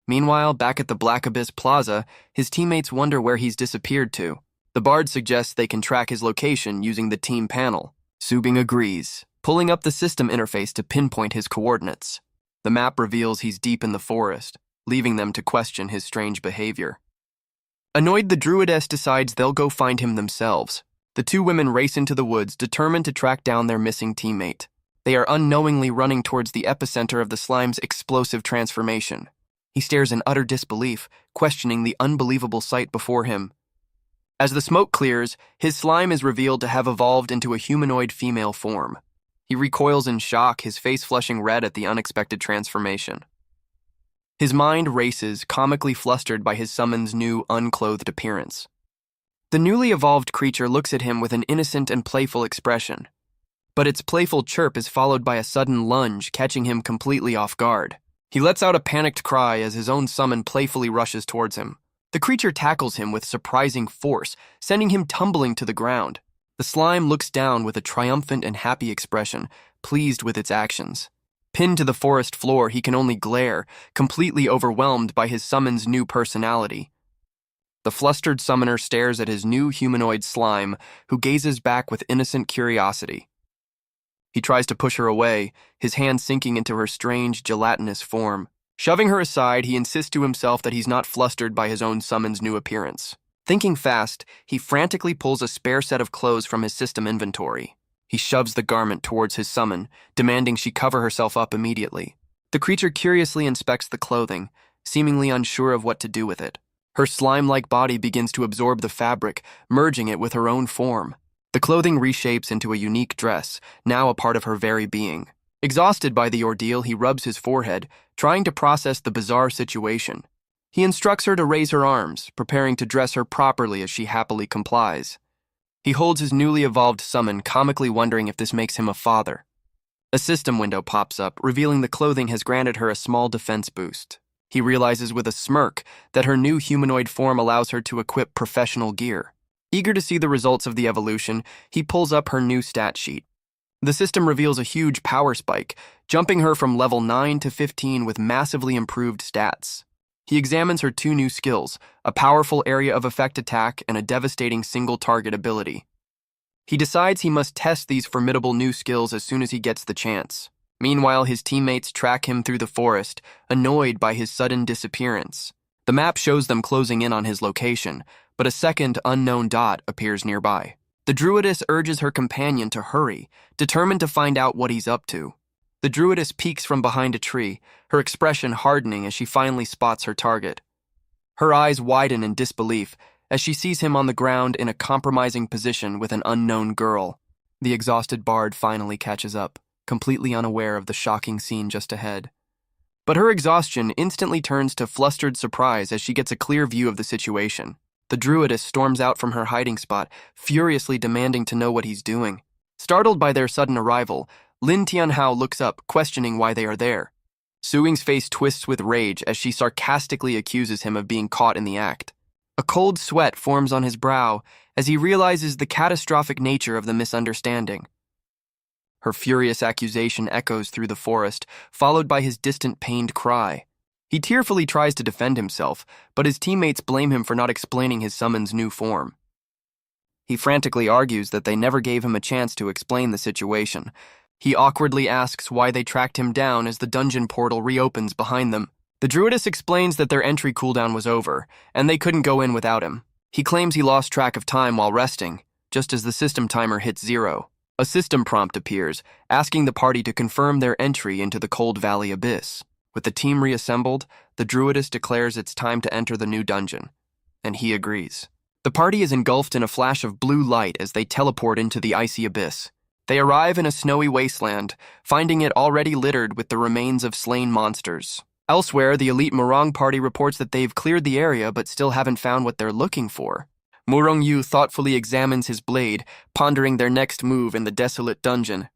Meanwhile, back at the Black Abyss Plaza, his teammates wonder where he's disappeared to. The bard suggests they can track his location using the team panel. Subing agrees, pulling up the system interface to pinpoint his coordinates. The map reveals he's deep in the forest, leaving them to question his strange behavior. Annoyed, the druidess decides they'll go find him themselves. The 2 women race into the woods, determined to track down their missing teammate. They are unknowingly running towards the epicenter of the slime's explosive transformation. He stares in utter disbelief, questioning the unbelievable sight before him. As the smoke clears, his slime is revealed to have evolved into a humanoid female form. He recoils in shock, his face flushing red at the unexpected transformation. His mind races, comically flustered by his summon's new, unclothed appearance. The newly evolved creature looks at him with an innocent and playful expression. But its playful chirp is followed by a sudden lunge, catching him completely off guard. He lets out a panicked cry as his own summon playfully rushes towards him. The creature tackles him with surprising force, sending him tumbling to the ground. The slime looks down with a triumphant and happy expression, pleased with its actions. Pinned to the forest floor, he can only glare, completely overwhelmed by his summon's new personality. The flustered summoner stares at his new humanoid slime, who gazes back with innocent curiosity. He tries to push her away, his hand sinking into her strange, gelatinous form. Shoving her aside, he insists to himself that he's not flustered by his own summon's new appearance. Thinking fast, he frantically pulls a spare set of clothes from his system inventory. He shoves the garment towards his summon, demanding she cover herself up immediately. The creature curiously inspects the clothing, seemingly unsure of what to do with it. Her slime-like body begins to absorb the fabric, merging it with her own form. The clothing reshapes into a unique dress, now a part of her very being. Exhausted by the ordeal, he rubs his forehead, trying to process the bizarre situation. He instructs her to raise her arms, preparing to dress her properly as she happily complies. He holds his newly evolved summon, comically wondering if this makes him a father. A system window pops up, revealing the clothing has granted her a small defense boost. He realizes with a smirk that her new humanoid form allows her to equip professional gear. Eager to see the results of the evolution, he pulls up her new stat sheet. The system reveals a huge power spike, jumping her from level 9 to 15 with massively improved stats. He examines her two new skills, a powerful area of effect attack and a devastating single-target ability. He decides he must test these formidable new skills as soon as he gets the chance. Meanwhile, his teammates track him through the forest, annoyed by his sudden disappearance. The map shows them closing in on his location, but a second unknown dot appears nearby. The druidess urges her companion to hurry, determined to find out what he's up to. The druidess peeks from behind a tree, her expression hardening as she finally spots her target. Her eyes widen in disbelief as she sees him on the ground in a compromising position with an unknown girl. The exhausted bard finally catches up, completely unaware of the shocking scene just ahead. But her exhaustion instantly turns to flustered surprise as she gets a clear view of the situation. The druidess storms out from her hiding spot, furiously demanding to know what he's doing. Startled by their sudden arrival, Lin Tianhao looks up, questioning why they are there. Suing's face twists with rage as she sarcastically accuses him of being caught in the act. A cold sweat forms on his brow as he realizes the catastrophic nature of the misunderstanding. Her furious accusation echoes through the forest, followed by his distant pained cry. He tearfully tries to defend himself, but his teammates blame him for not explaining his summon's new form. He frantically argues that they never gave him a chance to explain the situation. He awkwardly asks why they tracked him down as the dungeon portal reopens behind them. The druidess explains that their entry cooldown was over, and they couldn't go in without him. He claims he lost track of time while resting, just as the system timer hits 0. A system prompt appears, asking the party to confirm their entry into the Cold Valley Abyss. With the team reassembled, the druidess declares it's time to enter the new dungeon, and he agrees. The party is engulfed in a flash of blue light as they teleport into the icy abyss. They arrive in a snowy wasteland, finding it already littered with the remains of slain monsters. Elsewhere, the elite Murong party reports that they've cleared the area but still haven't found what they're looking for. Murong Yu thoughtfully examines his blade, pondering their next move in the desolate dungeon.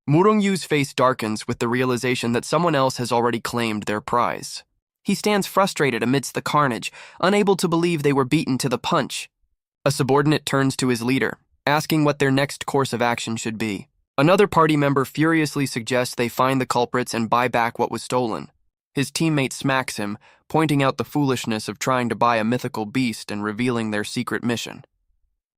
Murong Yu's face darkens with the realization that someone else has already claimed their prize. He stands frustrated amidst the carnage, unable to believe they were beaten to the punch. A subordinate turns to his leader, asking what their next course of action should be. Another party member furiously suggests they find the culprits and buy back what was stolen. His teammate smacks him, pointing out the foolishness of trying to buy a mythical beast and revealing their secret mission.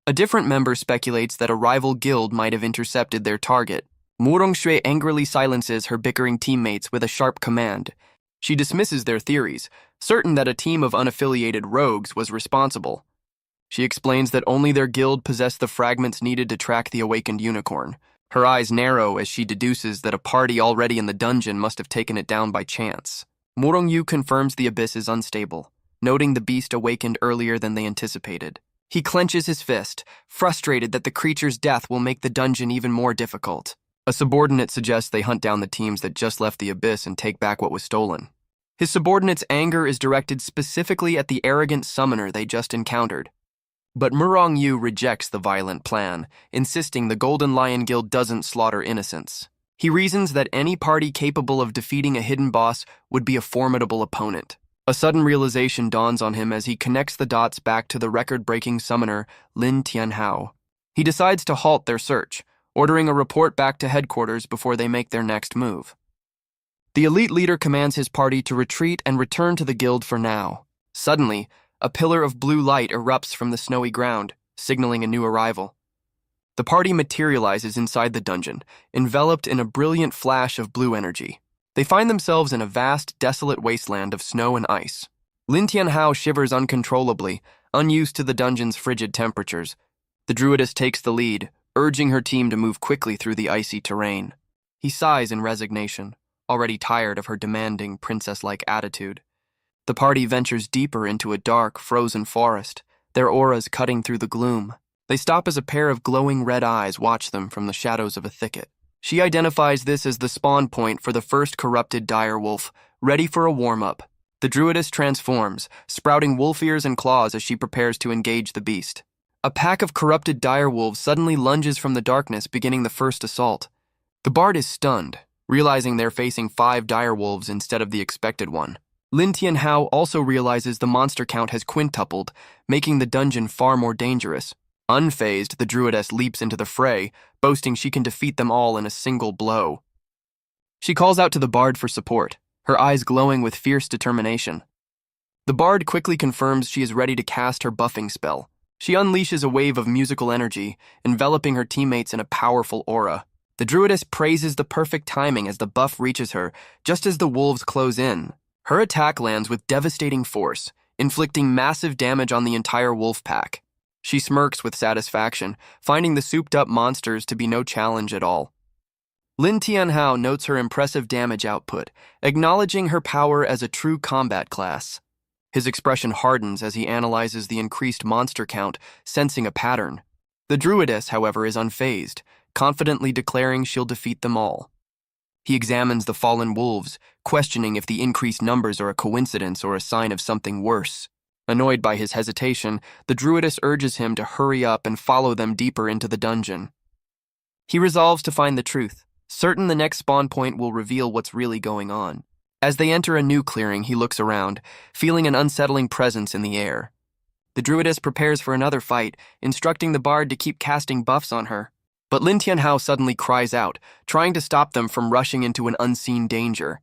A different member speculates that a rival guild might have intercepted their target. Murong Shui angrily silences her bickering teammates with a sharp command. She dismisses their theories, certain that a team of unaffiliated rogues was responsible. She explains that only their guild possessed the fragments needed to track the awakened unicorn. Her eyes narrow as she deduces that a party already in the dungeon must have taken it down by chance. Murong Yu confirms the abyss is unstable, noting the beast awakened earlier than they anticipated. He clenches his fist, frustrated that the creature's death will make the dungeon even more difficult. A subordinate suggests they hunt down the teams that just left the abyss and take back what was stolen. His subordinate's anger is directed specifically at the arrogant summoner they just encountered. But Murong Yu rejects the violent plan, insisting the Golden Lion Guild doesn't slaughter innocents. He reasons that any party capable of defeating a hidden boss would be a formidable opponent. A sudden realization dawns on him as he connects the dots back to the record-breaking summoner Lin Tianhao. He decides to halt their search, ordering a report back to headquarters before they make their next move. The elite leader commands his party to retreat and return to the guild for now. Suddenly, a pillar of blue light erupts from the snowy ground, signaling a new arrival. The party materializes inside the dungeon, enveloped in a brilliant flash of blue energy. They find themselves in a vast, desolate wasteland of snow and ice. Lin Tianhao shivers uncontrollably, unused to the dungeon's frigid temperatures. The druidess takes the lead, urging her team to move quickly through the icy terrain. He sighs in resignation, already tired of her demanding, princess-like attitude. The party ventures deeper into a dark, frozen forest, their auras cutting through the gloom. They stop as a pair of glowing red eyes watch them from the shadows of a thicket. She identifies this as the spawn point for the first corrupted direwolf, ready for a warm-up. The druidess transforms, sprouting wolf ears and claws as she prepares to engage the beast. A pack of corrupted direwolves suddenly lunges from the darkness, beginning the first assault. The bard is stunned, realizing they're facing 5 direwolves instead of the expected one. Lin Tianhao also realizes the monster count has quintupled, making the dungeon far more dangerous. Unfazed, the druidess leaps into the fray, boasting she can defeat them all in a single blow. She calls out to the bard for support, her eyes glowing with fierce determination. The bard quickly confirms she is ready to cast her buffing spell. She unleashes a wave of musical energy, enveloping her teammates in a powerful aura. The druidess praises the perfect timing as the buff reaches her, just as the wolves close in. Her attack lands with devastating force, inflicting massive damage on the entire wolf pack. She smirks with satisfaction, finding the souped-up monsters to be no challenge at all. Lin Tianhao notes her impressive damage output, acknowledging her power as a true combat class. His expression hardens as he analyzes the increased monster count, sensing a pattern. The druidess, however, is unfazed, confidently declaring she'll defeat them all. He examines the fallen wolves, questioning if the increased numbers are a coincidence or a sign of something worse. Annoyed by his hesitation, the druidess urges him to hurry up and follow them deeper into the dungeon. He resolves to find the truth, certain the next spawn point will reveal what's really going on. As they enter a new clearing, he looks around, feeling an unsettling presence in the air. The druidess prepares for another fight, instructing the bard to keep casting buffs on her. But Lin Tianhao suddenly cries out, trying to stop them from rushing into an unseen danger.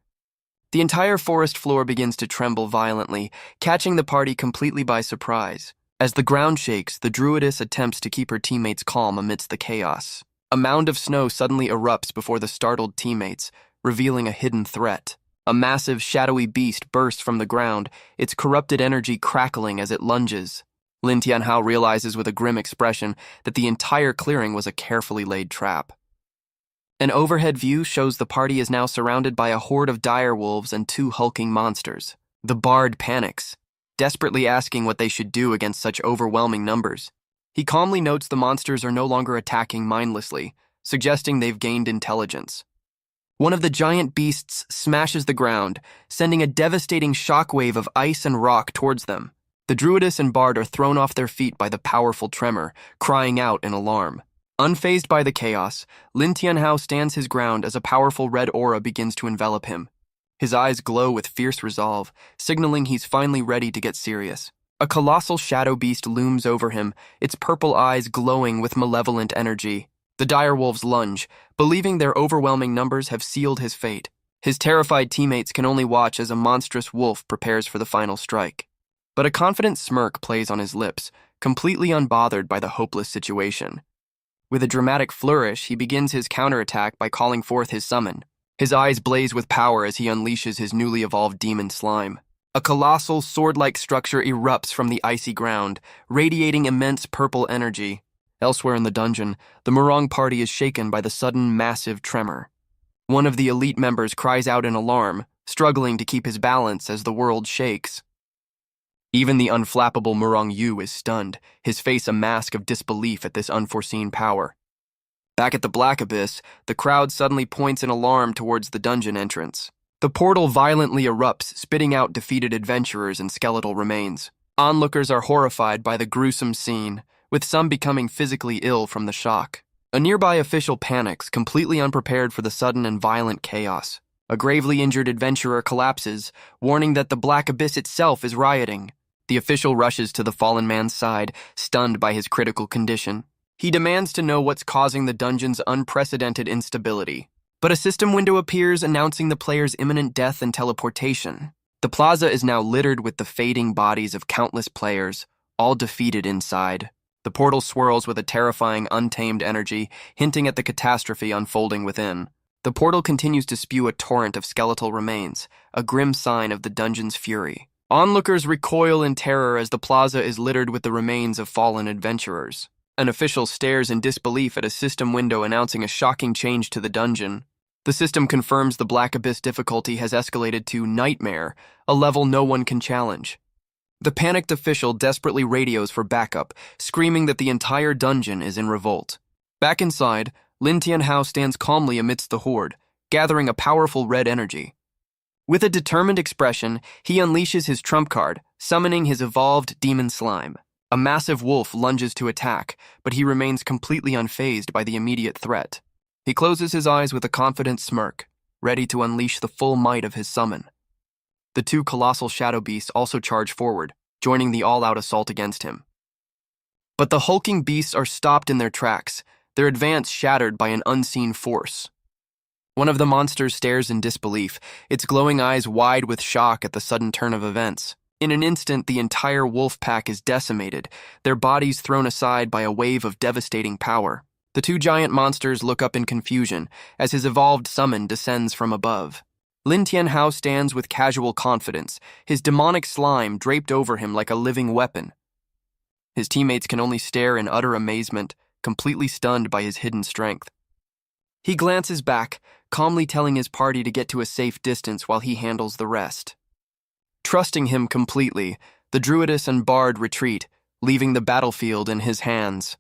The entire forest floor begins to tremble violently, catching the party completely by surprise. As the ground shakes, the druidess attempts to keep her teammates calm amidst the chaos. A mound of snow suddenly erupts before the startled teammates, revealing a hidden threat. A massive, shadowy beast bursts from the ground, its corrupted energy crackling as it lunges. Lin Tianhao realizes with a grim expression that the entire clearing was a carefully laid trap. An overhead view shows the party is now surrounded by a horde of direwolves and 2 hulking monsters. The bard panics, desperately asking what they should do against such overwhelming numbers. He calmly notes the monsters are no longer attacking mindlessly, suggesting they've gained intelligence. One of the giant beasts smashes the ground, sending a devastating shockwave of ice and rock towards them. The druidess and bard are thrown off their feet by the powerful tremor, crying out in alarm. Unfazed by the chaos, Lin Tianhao stands his ground as a powerful red aura begins to envelop him. His eyes glow with fierce resolve, signaling he's finally ready to get serious. A colossal shadow beast looms over him, its purple eyes glowing with malevolent energy. The direwolves lunge, believing their overwhelming numbers have sealed his fate. His terrified teammates can only watch as a monstrous wolf prepares for the final strike. But a confident smirk plays on his lips, completely unbothered by the hopeless situation. With a dramatic flourish, he begins his counterattack by calling forth his summon. His eyes blaze with power as he unleashes his newly evolved demon slime. A colossal, sword-like structure erupts from the icy ground, radiating immense purple energy. Elsewhere in the dungeon, the Murong party is shaken by the sudden, massive tremor. One of the elite members cries out in alarm, struggling to keep his balance as the world shakes. Even the unflappable Murong Yu is stunned, his face a mask of disbelief at this unforeseen power. Back at the Black Abyss, the crowd suddenly points in alarm towards the dungeon entrance. The portal violently erupts, spitting out defeated adventurers and skeletal remains. Onlookers are horrified by the gruesome scene, with some becoming physically ill from the shock. A nearby official panics, completely unprepared for the sudden and violent chaos. A gravely injured adventurer collapses, warning that the Black Abyss itself is rioting. The official rushes to the fallen man's side, stunned by his critical condition. He demands to know what's causing the dungeon's unprecedented instability. But a system window appears, announcing the player's imminent death and teleportation. The plaza is now littered with the fading bodies of countless players, all defeated inside. The portal swirls with a terrifying, untamed energy, hinting at the catastrophe unfolding within. The portal continues to spew a torrent of skeletal remains, a grim sign of the dungeon's fury. Onlookers recoil in terror as the plaza is littered with the remains of fallen adventurers. An official stares in disbelief at a system window announcing a shocking change to the dungeon. The system confirms the Black Abyss difficulty has escalated to Nightmare, a level no one can challenge. The panicked official desperately radios for backup, screaming that the entire dungeon is in revolt. Back inside, Lin Tianhao stands calmly amidst the horde, gathering a powerful red energy. With a determined expression, he unleashes his trump card, summoning his evolved demon slime. A massive wolf lunges to attack, but he remains completely unfazed by the immediate threat. He closes his eyes with a confident smirk, ready to unleash the full might of his summon. The two colossal shadow beasts also charge forward, joining the all-out assault against him. But the hulking beasts are stopped in their tracks, their advance shattered by an unseen force. One of the monsters stares in disbelief, its glowing eyes wide with shock at the sudden turn of events. In an instant, the entire wolf pack is decimated, their bodies thrown aside by a wave of devastating power. The two giant monsters look up in confusion as his evolved summon descends from above. Lin Tianhao stands with casual confidence, his demonic slime draped over him like a living weapon. His teammates can only stare in utter amazement, completely stunned by his hidden strength. He glances back, calmly telling his party to get to a safe distance while he handles the rest. Trusting him completely, the Druidess and Bard retreat, leaving the battlefield in his hands.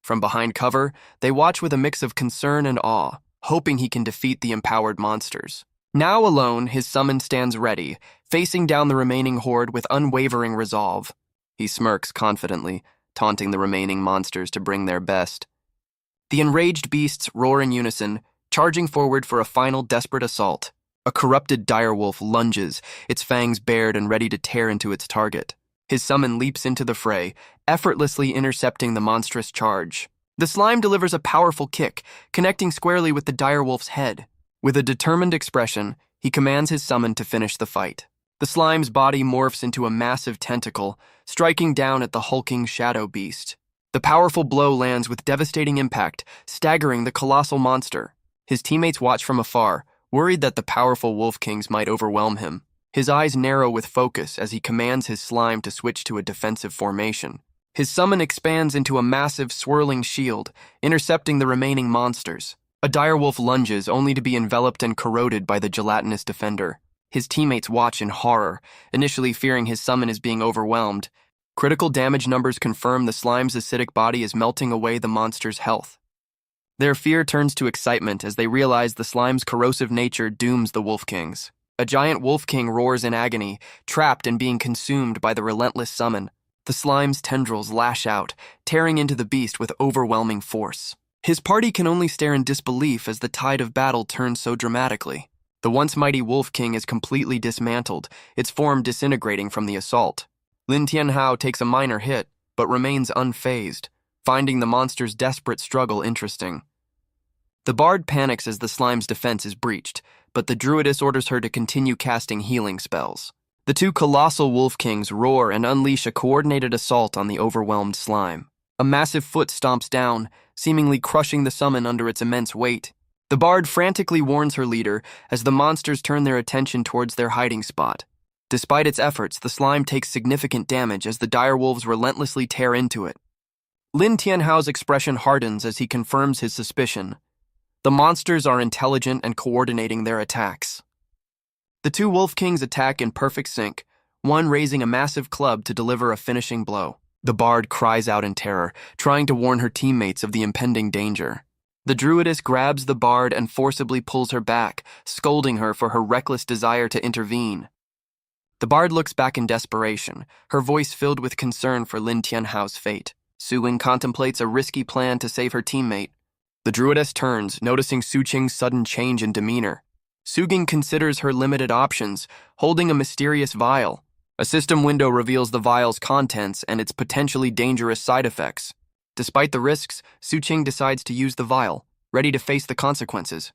From behind cover, they watch with a mix of concern and awe, hoping he can defeat the empowered monsters. Now alone, his summon stands ready, facing down the remaining horde with unwavering resolve. He smirks confidently, taunting the remaining monsters to bring their best. The enraged beasts roar in unison, charging forward for a final desperate assault. A corrupted direwolf lunges, its fangs bared and ready to tear into its target. His summon leaps into the fray, effortlessly intercepting the monstrous charge. The slime delivers a powerful kick, connecting squarely with the direwolf's head. With a determined expression, he commands his summon to finish the fight. The slime's body morphs into a massive tentacle, striking down at the hulking shadow beast. The powerful blow lands with devastating impact, staggering the colossal monster. His teammates watch from afar, worried that the powerful Wolf Kings might overwhelm him. His eyes narrow with focus as he commands his slime to switch to a defensive formation. His summon expands into a massive, swirling shield, intercepting the remaining monsters. A direwolf lunges, only to be enveloped and corroded by the gelatinous defender. His teammates watch in horror, initially fearing his summon is being overwhelmed. Critical damage numbers confirm the slime's acidic body is melting away the monster's health. Their fear turns to excitement as they realize the slime's corrosive nature dooms the Wolf Kings. A giant Wolf King roars in agony, trapped and being consumed by the relentless summon. The slime's tendrils lash out, tearing into the beast with overwhelming force. His party can only stare in disbelief as the tide of battle turns so dramatically. The once mighty Wolf King is completely dismantled, its form disintegrating from the assault. Lin Tianhao takes a minor hit, but remains unfazed, finding the monster's desperate struggle interesting. The Bard panics as the slime's defense is breached, but the Druidess orders her to continue casting healing spells. The two colossal Wolf Kings roar and unleash a coordinated assault on the overwhelmed slime. A massive foot stomps down, seemingly crushing the summon under its immense weight. The Bard frantically warns her leader as the monsters turn their attention towards their hiding spot. Despite its efforts, the slime takes significant damage as the direwolves relentlessly tear into it. Lin Tianhao's expression hardens as he confirms his suspicion. The monsters are intelligent and coordinating their attacks. The two Wolf Kings attack in perfect sync, one raising a massive club to deliver a finishing blow. The Bard cries out in terror, trying to warn her teammates of the impending danger. The Druidess grabs the Bard and forcibly pulls her back, scolding her for her reckless desire to intervene. The bard looks back in desperation, her voice filled with concern for Lin Tianhao's fate. Su Ying contemplates a risky plan to save her teammate. The druidess turns, noticing Su Qing's sudden change in demeanor. Su Ying considers her limited options, holding a mysterious vial. A system window reveals the vial's contents and its potentially dangerous side effects. Despite the risks, Su Qing decides to use the vial, ready to face the consequences.